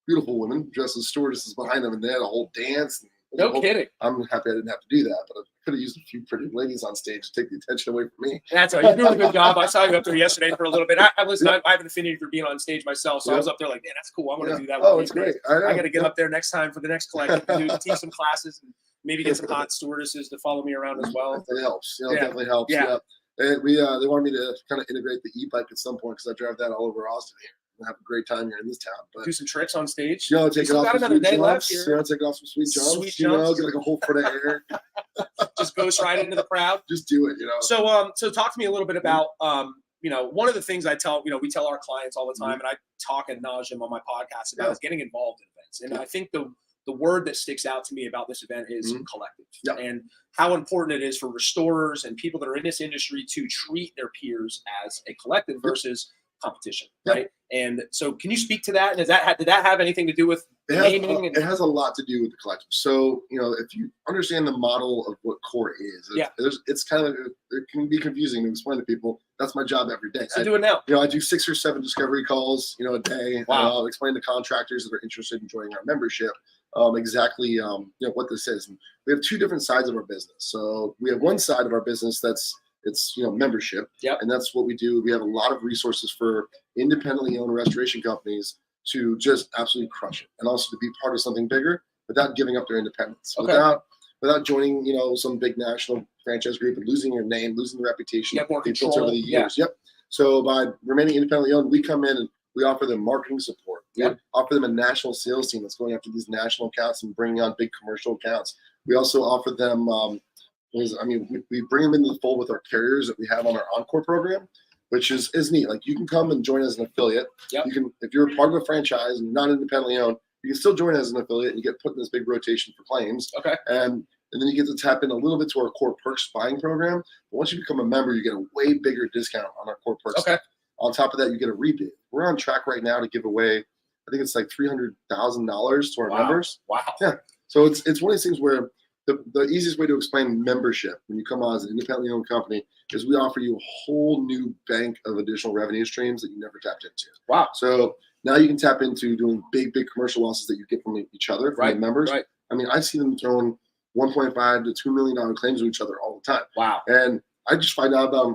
beautiful women dressed as stewardesses behind him. And they had a whole dance. No kidding. I'm happy I didn't have to do that, but I could have used a few pretty ladies on stage to take the attention away from me. That's right. You're doing a good job. I saw you up there yesterday for a little bit. I have an affinity for being on stage myself, so I was up there like, man, that's cool. I want to do that. Oh, it's great. I got to get up there next time for the next collective, teach some classes, and maybe get some hot stewardesses to follow me around as well. It helps. It definitely helps. Yeah. And they wanted me to kind of integrate the e-bike at some point because I drive that all over Austin here. And have a great time here in this town. But do some tricks on stage. Take it off. Got another day left here. Take it off some sweet jumps. Sweet jumps. Get like a whole foot of air. Just ghost right into the crowd. Just do it. So talk to me a little bit about one of the things I tell we tell our clients all the time, and I talk ad nauseum on my podcast about is getting involved in events. And I think the word that sticks out to me about this event is collective, and how important it is for restorers and people that are in this industry to treat their peers as a collective versus competition, right? And so, can you speak to that? And did that have anything to do with naming? It has a lot to do with the collective. So, if you understand the model of what core is, it's kind of it can be confusing to explain to people. That's my job every day. So do it now. I do 6 or 7 discovery calls, a day. Wow. And I'll explain to contractors that are interested in joining our membership exactly what this is. And we have 2 different sides of our business. So we have one side of our business it's membership, and that's what we do. We have a lot of resources for independently owned restoration companies to just absolutely crush it, and also to be part of something bigger without giving up their independence, without joining some big national franchise group and losing your name, losing the reputation more they control. built over the years. So by remaining independently owned, we come in and we offer them marketing support. We offer them a national sales team that's going after these national accounts and bringing on big commercial accounts. We also offer them. We bring them into the fold with our carriers that we have on our Encore program, which is neat. Like you can come and join as an affiliate. You can, if you're a part of a franchise and not independently owned, you can still join as an affiliate and you get put in this big rotation for claims. And then you get to tap in a little bit to our Core Perks buying program. But once you become a member, you get a way bigger discount on our Core Perks. On top of that, you get a rebate. We're on track right now to give away, I think it's like $300,000 to our members. Wow. Yeah. So it's one of these things where the easiest way to explain membership when you come on as an independently owned company is we offer you a whole new bank of additional revenue streams that you never tapped into. Wow. So now you can tap into doing big commercial losses that you get from each other, from the members. Right. I mean, I've seen them throwing $1.5 to $2 million claims to each other all the time. Wow. And I just found out about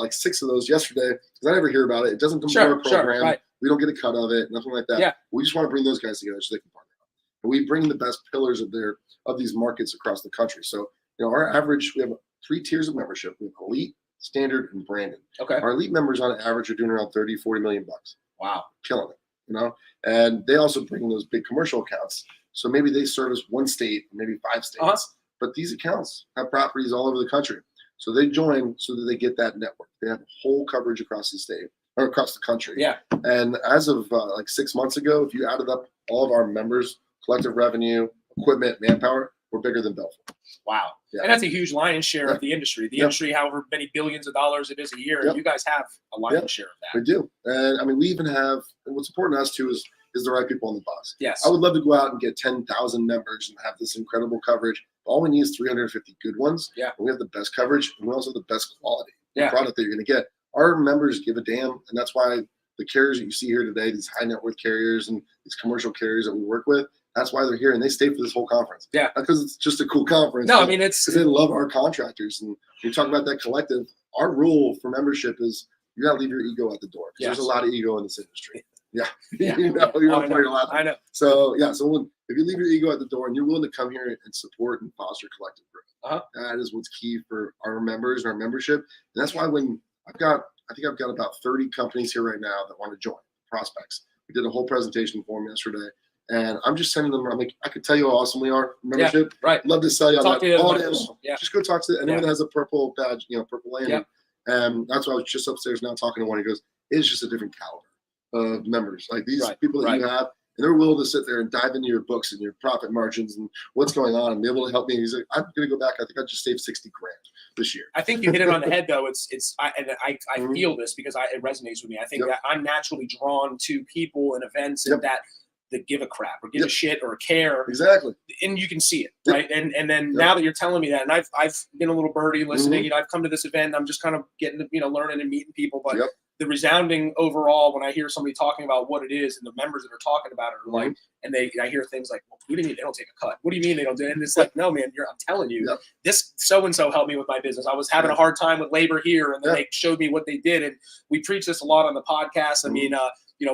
like 6 of those yesterday because I never hear about it. It doesn't come from our program. Right. We don't get a cut of it, nothing like that. Yeah. We just want to bring those guys together so they can partner. And we bring the best pillars of these markets across the country. So, our average, we have 3 tiers of membership. We have elite, standard, and branded. Our elite members on average are doing around 30, 40 million bucks. Wow. Killing it, And they also bring those big commercial accounts. So maybe they service 1 state, maybe 5 states. But these accounts have properties all over the country. So they join so that they get that network. They have whole coverage across the state or across the country. Yeah. And as of like 6 months ago, if you added up all of our members, collective revenue, equipment, manpower, we're bigger than Belfour. Wow. Yeah. And that's a huge lion's share of the industry. The industry, however many billions of dollars it is a year, you guys have a lion's share of that. We do. And we even have, and what's important to us too is the right people on the bus. Yes. I would love to go out and get 10,000 members and have this incredible coverage. All we need is 350 good ones. Yeah. And we have the best coverage and we also have the best quality product that you're going to get. Our members give a damn. And that's why the carriers that you see here today, these high net worth carriers and these commercial carriers that we work with, that's why they're here and they stay for this whole conference. Yeah. Not because it's just a cool conference. No, I mean, it's because they love our contractors. And when you talk about that collective, our rule for membership is you got to leave your ego at the door. There's a lot of ego in this industry. Yeah. You're not allowed. I know. So, if you leave your ego at the door and you're willing to come here and support and foster collective growth, that is what's key for our members and our membership. And that's why when I've got about 30 companies here right now that want to join, prospects. We did a whole presentation for them yesterday. And I'm just sending them. I'm like, I could tell you how awesome we are. Membership. Yeah, right. Love to sell you on Talk that. to All you just go talk to anyone that has a purple badge, purple lanyard. Yeah. And that's why I was just upstairs now talking to one. He goes, it's just a different caliber of members. Like these people that you have, and they're willing to sit there and dive into your books and your profit margins and what's going on and be able to help me. He's like, I'm going to go back. I think I just saved 60 grand this year. I think you hit it on the head, though. I Mhm. feel this because it resonates with me. I think Yep. that I'm naturally drawn to people and events and Yep. that give a crap or give a Yep. shit or care, Exactly. and you can see it, Yep. right? And then Yep. now that you're telling me that, and I've been a little birdie listening. Mhm. You know, I've come to this event. I'm just kind of getting to, learning and meeting people, but. Yep. The resounding overall when I hear somebody talking about what it is and the members that are talking about it are like, and I hear things like, well, what do you mean they don't take a cut? What do you mean they don't do it? And it's like, no, man, I'm telling you, Yep. this so-and-so helped me with my business. I was having a hard time with labor here, and then Yep. they showed me what they did. And we preach this a lot on the podcast. I mean,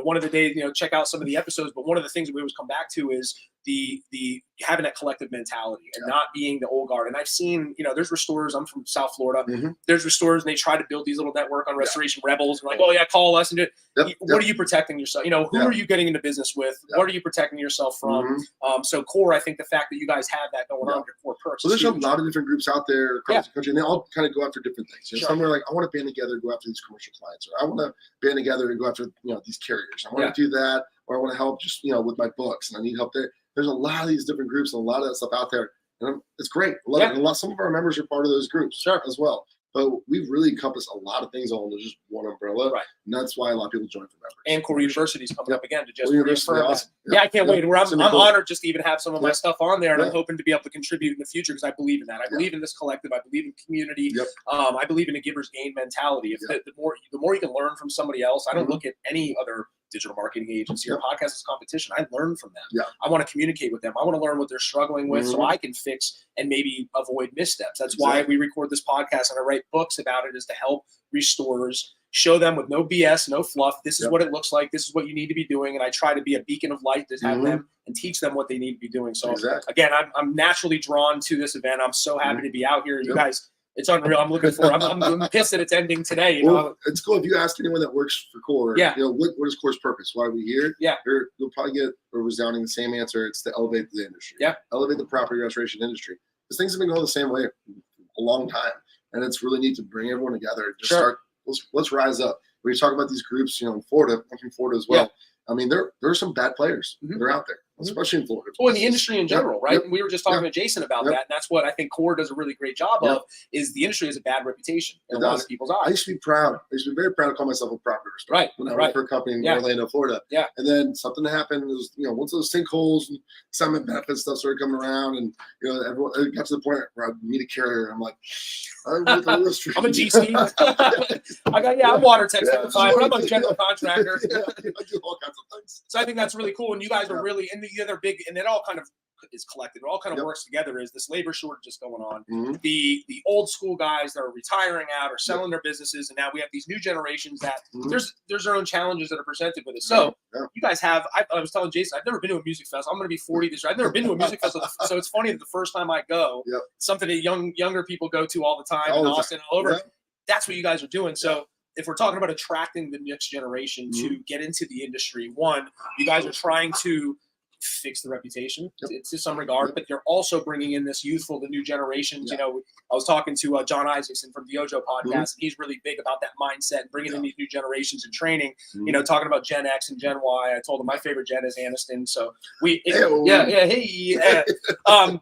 one of the days, check out some of the episodes, but one of the things that we always come back to is the having that collective mentality and not being the old guard. And I've seen, there's restorers. I'm from South Florida. Mhm. There's restorers, and they try to build these little network on Restoration Rebels. And like, oh yeah, call us and do it. Yep. What are you protecting yourself? Who Yeah. are you getting into business with? Yeah. What are you protecting yourself from? Mhm. So core, I think the fact that you guys have that going on, your core perks. So there's is a huge. lot of different groups out there across the country, and they all kind of go after different things. Sure. Some are like, I want to band together and go after these commercial clients, or I want to band together and go after these carriers. I want to do that, or I want to help just with my books, and I need help there. There's a lot of these different groups and a lot of that stuff out there, and it's great. I love it. And some of our members are part of those groups as well. But we've really encompassed a lot of things all under just one umbrella, Right. And that's why a lot of people join for members. And Core University is coming up again to just Core University, reaffirm that. awesome. Yeah, I can't wait. I'm Super cool. honored just to even have some of my Yep. stuff on there, and I'm Yep. hoping to be able to contribute in the future because I believe in that. I believe in this collective. I believe in community. Yep. I believe in a giver's gain mentality. If Yep. the more you can learn from somebody else, I don't Mhm. look at any other digital marketing agency or podcast as competition. I learn from them. Yeah. I want to communicate with them. I want to learn what they're struggling with so Mhm. I can fix and maybe avoid missteps. That's why we record this podcast and I write books about it, is to help restorers, show them with no BS, no fluff. This is Yep. what it looks like. This is what you need to be doing. And I try to be a beacon of light to have Mhm. them and teach them what they need to be doing. So Exactly. again, I'm naturally drawn to this event. I'm so happy to be out here. You Yep. guys, it's unreal. I'm looking for. I'm pissed that it's ending today. Well, it's cool if you ask anyone that works for Core. Yeah. What is Core's purpose? Why are we here? Yeah. You'll probably get a resounding the same answer. It's to elevate the industry. Yeah. Elevate the property restoration industry. Because things have been going the same way a long time, and it's really neat to bring everyone together and just start. Let's rise up. When you talk about these groups, in Florida, I'm from Florida as well. I mean, there are some bad players that are out there, especially in Florida. Well, in the industry in general, right? Yep. And we were just talking to Jason about that, and that's what I think Core does a really great job of. Is the industry has a bad reputation in a lot of people's I eyes. used to be proud. I used to be very proud to call myself a property restorer. Right. When I worked for a company in Orlando, Florida. Yeah. And then something happened. It was, once those sinkholes and summit benefit stuff started coming around, and everyone, it got to the point where I'd meet a carrier, and I'm like, I'm a GC. I'm water tech certified, but I'm a general contractor. I do all kinds of things. So I think that's really cool. And you guys are really, and the other big, and it all kind of is collected. It all kind of works together. Is this labor shortage is going on? Mhm. The old school guys that are retiring out or selling their businesses, and now we have these new generations that there's their own challenges that are presented with it. So you guys have. I was telling Jason, I've never been to a music festival. I'm going to be 40 this year. I've never been to a music festival, so it's funny that the first time I go, something that younger people go to all the time in Austin and all over. That's what you guys are doing. So if we're talking about attracting the next generation to get into the industry, one, you guys are trying to fix the reputation to some regard, but you're also bringing in this youthful, the new generations. I was talking to John Isaacson from the Ojo podcast, and he's really big about that mindset and bringing in these new generations and training. Talking about Gen X and Gen Y. I told him my favorite Gen is Aniston. So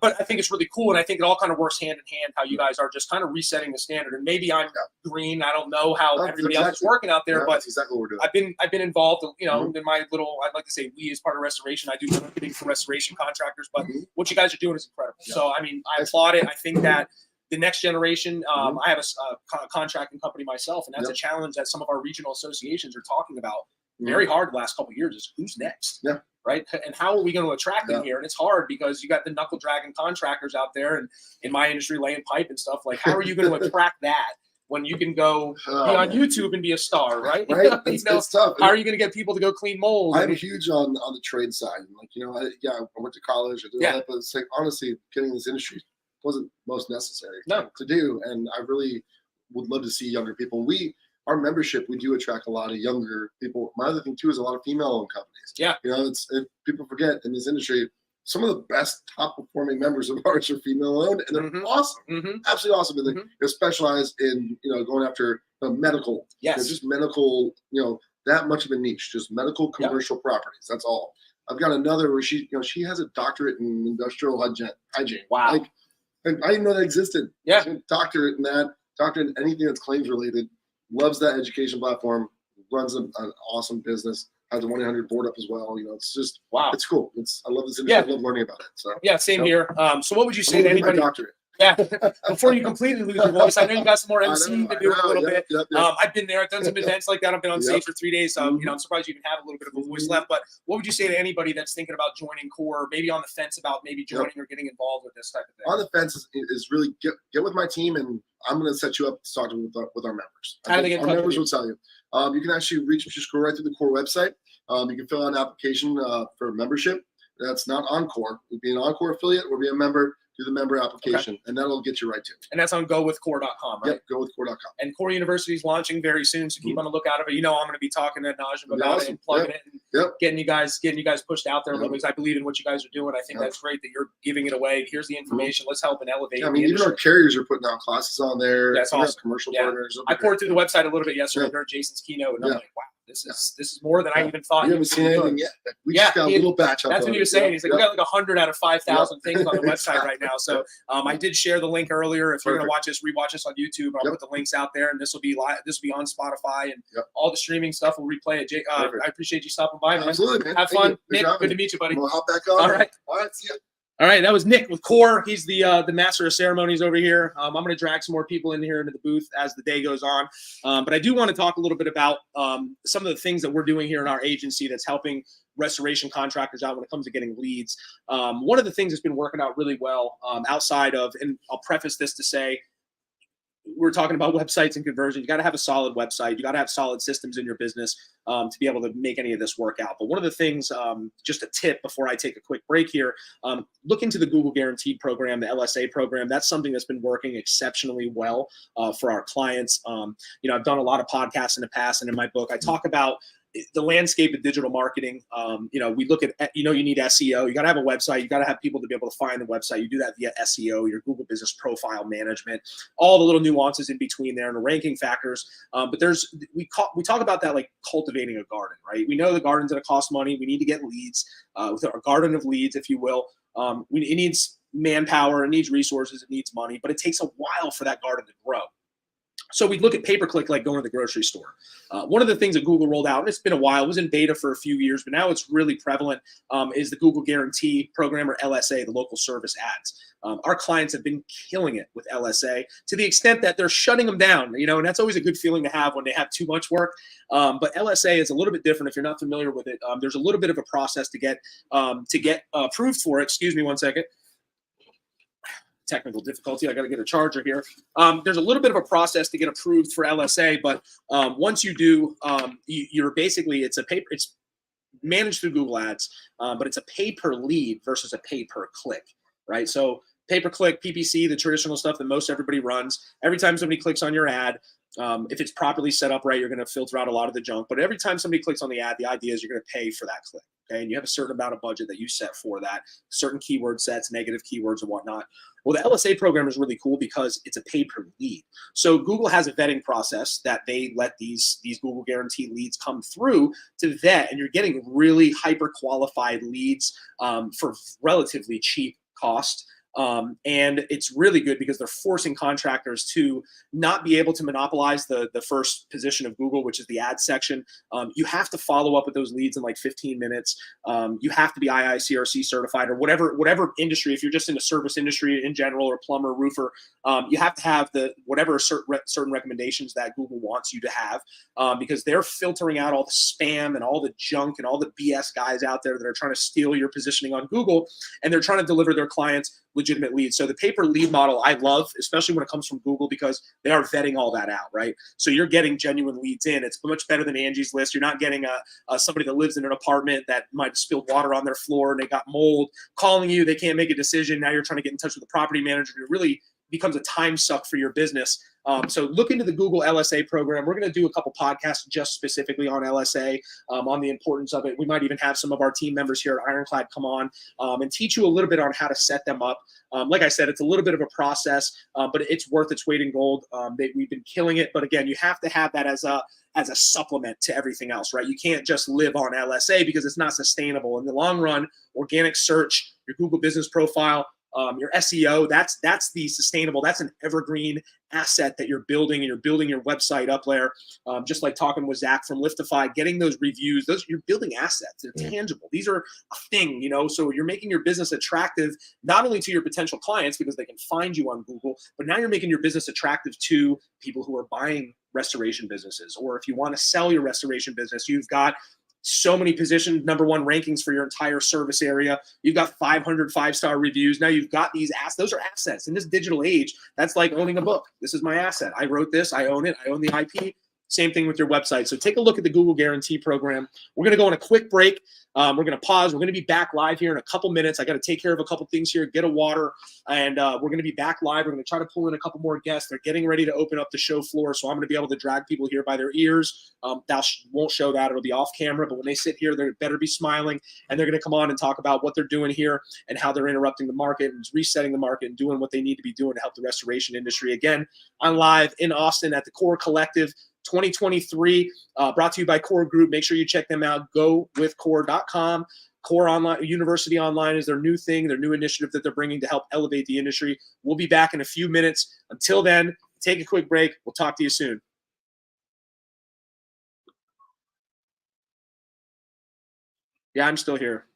but I think it's really cool, and I think it all kind of works hand in hand. How you guys are just kind of resetting the standard, and maybe I'm green. I don't know how everybody else is working out there, but that's exactly what we're doing. I've been involved, in my little. I'd like to say we as part of restoration. I do marketing for restoration contractors, but what you guys are doing is incredible. So I mean, I applaud it. I think that the next generation. I have a contracting company myself, and that's a challenge that some of our regional associations are talking about very hard the last couple of years. Is who's next? Right, and how are we going to attract them here? And it's hard because you got the knuckle dragging contractors out there, and in my industry, laying pipe and stuff. Like, how are you going to attract that when you can go be on YouTube and be a star, right? Right, it's tough. How are you going to get people to go clean mold? I'm huge on the trade side. Like, I went to college, I did all that, but it's like, honestly, getting in this industry wasn't most necessary to do, and I really would love to see younger people. Our membership, we do attract a lot of younger people. My other thing too is a lot of female-owned companies. If people forget in this industry, some of the best top performing members of ours are female-owned, and they're awesome, absolutely awesome. And they specialize in going after medical, just medical, that much of a niche, just medical commercial properties. That's all. I've got another where she has a doctorate in industrial hygiene. Wow. Like, and I didn't know that existed. Yeah. She's a doctorate in that, doctorate in anything that's claims related. Loves that education platform. Runs an awesome business. Has a 1-800 board up as well. It's just Wow. It's cool. I love this industry. I love learning about it. So Yeah, same here. So what would you say I'm to gonna get my anybody? doctorate. Yeah, before you completely lose your voice, I know you got some more I know, MC to I do a know, little yep, bit. yep, yep. I've been there. I've done some events like that. I've been on stage Yep. for 3 days. So, I'm surprised you even have a little bit of a voice left. But what would you say to anybody that's thinking about joining Core, maybe on the fence about maybe joining or getting involved with this type of thing? On the fence is really get with my team, and I'm going to set you up to talk with our members. How do they get in Our touch with members you? will tell you. You can actually reach Core right through the Core website. You can fill out an application for membership. That's not on Core. You'd be an Encore affiliate or be a member. Do the member application, and that'll get you right to it. And that's on gowithcore.com, right? Yep, gowithcore.com. And Core University is launching very soon, so keep on the lookout of it. I'm going to be talking to Najim about Awesome. it and plugging it and Yep. getting you guys pushed out there a little bit. Because I believe in what you guys are doing. I think that's great that you're giving it away. Here's the information. Let's help and elevate. Yeah, I the mean, even industry. our carriers are putting out classes on there. That's We have awesome. commercial Yeah. partners. I poured through the website a little bit yesterday. Yeah. During Jason's keynote, and I'm Yeah. like, wow, this is more than I even thought. You haven't seen anything yet. We just got a little batch up. That's what he was saying. He's like, we got like 100 out of 5,000 things on the website Exactly. right now. So I did share the link earlier. If you're going to Perfect. rewatch us on YouTube, I'll put the links out there, and this will be live. This will be on Spotify, and Yep. all the streaming stuff will replay it. I appreciate you stopping by, man. Absolutely, man. Have Thank fun, you. Nick. Thanks for Good to having me. meet you, buddy. We'll hop back on. All right. All right. See ya. All right, that was Nick with Core. He's the master of ceremonies over here. I'm going to drag some more people in here into the booth as the day goes on. But I do want to talk a little bit about some of the things that we're doing here in our agency that's helping restoration contractors out when it comes to getting leads. One of the things that's been working out really well outside of, and I'll preface this to say, we're talking about websites and conversion. You got to have a solid website. You got to have solid systems in your business to be able to make any of this work out. But one of the things, just a tip before I take a quick break here, look into the Google Guaranteed program, the LSA program. That's something that's been working exceptionally well for our clients. I've done a lot of podcasts in the past, and in my book, I talk about the landscape of digital marketing. We look at, you need SEO. You got to have a website. You got to have people to be able to find the website. You do that via SEO, your Google Business Profile Management, all the little nuances in between there and the ranking factors. But we talk about that like cultivating a garden, right? We know the garden's going to cost money. We need to get leads with our garden of leads, if you will. It needs manpower, it needs resources, it needs money, but it takes a while for that garden to grow. So we look at pay-per-click like going to the grocery store. One of the things that Google rolled out, and it's been a while, it was in beta for a few years, but now it's really prevalent, is the Google Guarantee program, or LSA, the local service ads. Our clients have been killing it with LSA to the extent that they're shutting them down, and that's always a good feeling to have when they have too much work. But LSA is a little bit different if you're not familiar with it. There's a little bit of a process to get approved for it. Excuse me one second. Technical difficulty. I got to get a charger here. There's a little bit of a process to get approved for LSA, but once you do, you're basically, it's managed through Google Ads, but it's a pay per lead versus a pay per click, right? So pay per click, PPC, the traditional stuff that most everybody runs. Every time somebody clicks on your ad, if it's properly set up right, you're going to filter out a lot of the junk. But every time somebody clicks on the ad, the idea is you're going to pay for that click. Okay, and you have a certain amount of budget that you set for that, certain keyword sets, negative keywords and whatnot. Well, the LSA program is really cool because it's a pay per lead. So Google has a vetting process that they let these Google Guaranteed leads come through to vet, and you're getting really hyper qualified leads for relatively cheap cost. And it's really good because they're forcing contractors to not be able to monopolize the first position of Google, which is the ad section. You have to follow up with those leads in like 15 minutes. You have to be IICRC certified or whatever industry. If you're just in the service industry in general, or plumber, roofer, you have to have whatever certain recommendations that Google wants you to have, because they're filtering out all the spam and all the junk and all the BS guys out there that are trying to steal your positioning on Google, and they're trying to deliver their clients legitimate leads. So the pay-per-lead model I love, especially when it comes from Google, because they are vetting all that out, right? So you're getting genuine leads in. It's much better than Angie's List. You're not getting somebody that lives in an apartment that might have spilled water on their floor and they got mold calling you. They can't make a decision. Now you're trying to get in touch with the property manager. You're really becomes a time suck for your business. So look into the Google LSA program. We're going to do a couple podcasts just specifically on LSA, on the importance of it. We might even have some of our team members here at Ironclad come on and teach you a little bit on how to set them up. Like I said, it's a little bit of a process, but it's worth its weight in gold. We've been killing it. But again, you have to have that as a supplement to everything else, right? You can't just live on LSA because it's not sustainable. In the long run, organic search, your Google business profile, your SEO, that's the sustainable, that's an evergreen asset that you're building, and you're building your website up there. Just like talking with Zach from Liftify, getting those reviews, you're building assets. They're tangible. These are a thing, so you're making your business attractive, not only to your potential clients because they can find you on Google, but now you're making your business attractive to people who are buying restoration businesses. Or if you want to sell your restoration business, you've got so many position #1 rankings for your entire service area. You've got 500 5-star reviews. Now you've got these assets. Those are assets in this digital age. That's like owning a book. This is my asset. I wrote this. I own it. I own the IP. Same thing with your website. So take a look at the Google Guarantee Program. We're going to go on a quick break. We're going to pause. We're going to be back live here in a couple minutes. I got to take care of a couple things here, get a water, and we're going to be back live. We're going to try to pull in a couple more guests. They're getting ready to open up the show floor, so I'm going to be able to drag people here by their ears. Won't show that. It'll be off camera, but when they sit here, they better be smiling, and they're going to come on and talk about what they're doing here and how they're interrupting the market and resetting the market and doing what they need to be doing to help the restoration industry. Again, I'm live in Austin at the Core Collective 2023, brought to you by Core Group. Make sure you check them out. GoWithCore.com. Core Online University Online is their new thing, their new initiative that they're bringing to help elevate the industry. We'll be back in a few minutes. Until then, take a quick break. We'll talk to you soon. Yeah, I'm still here.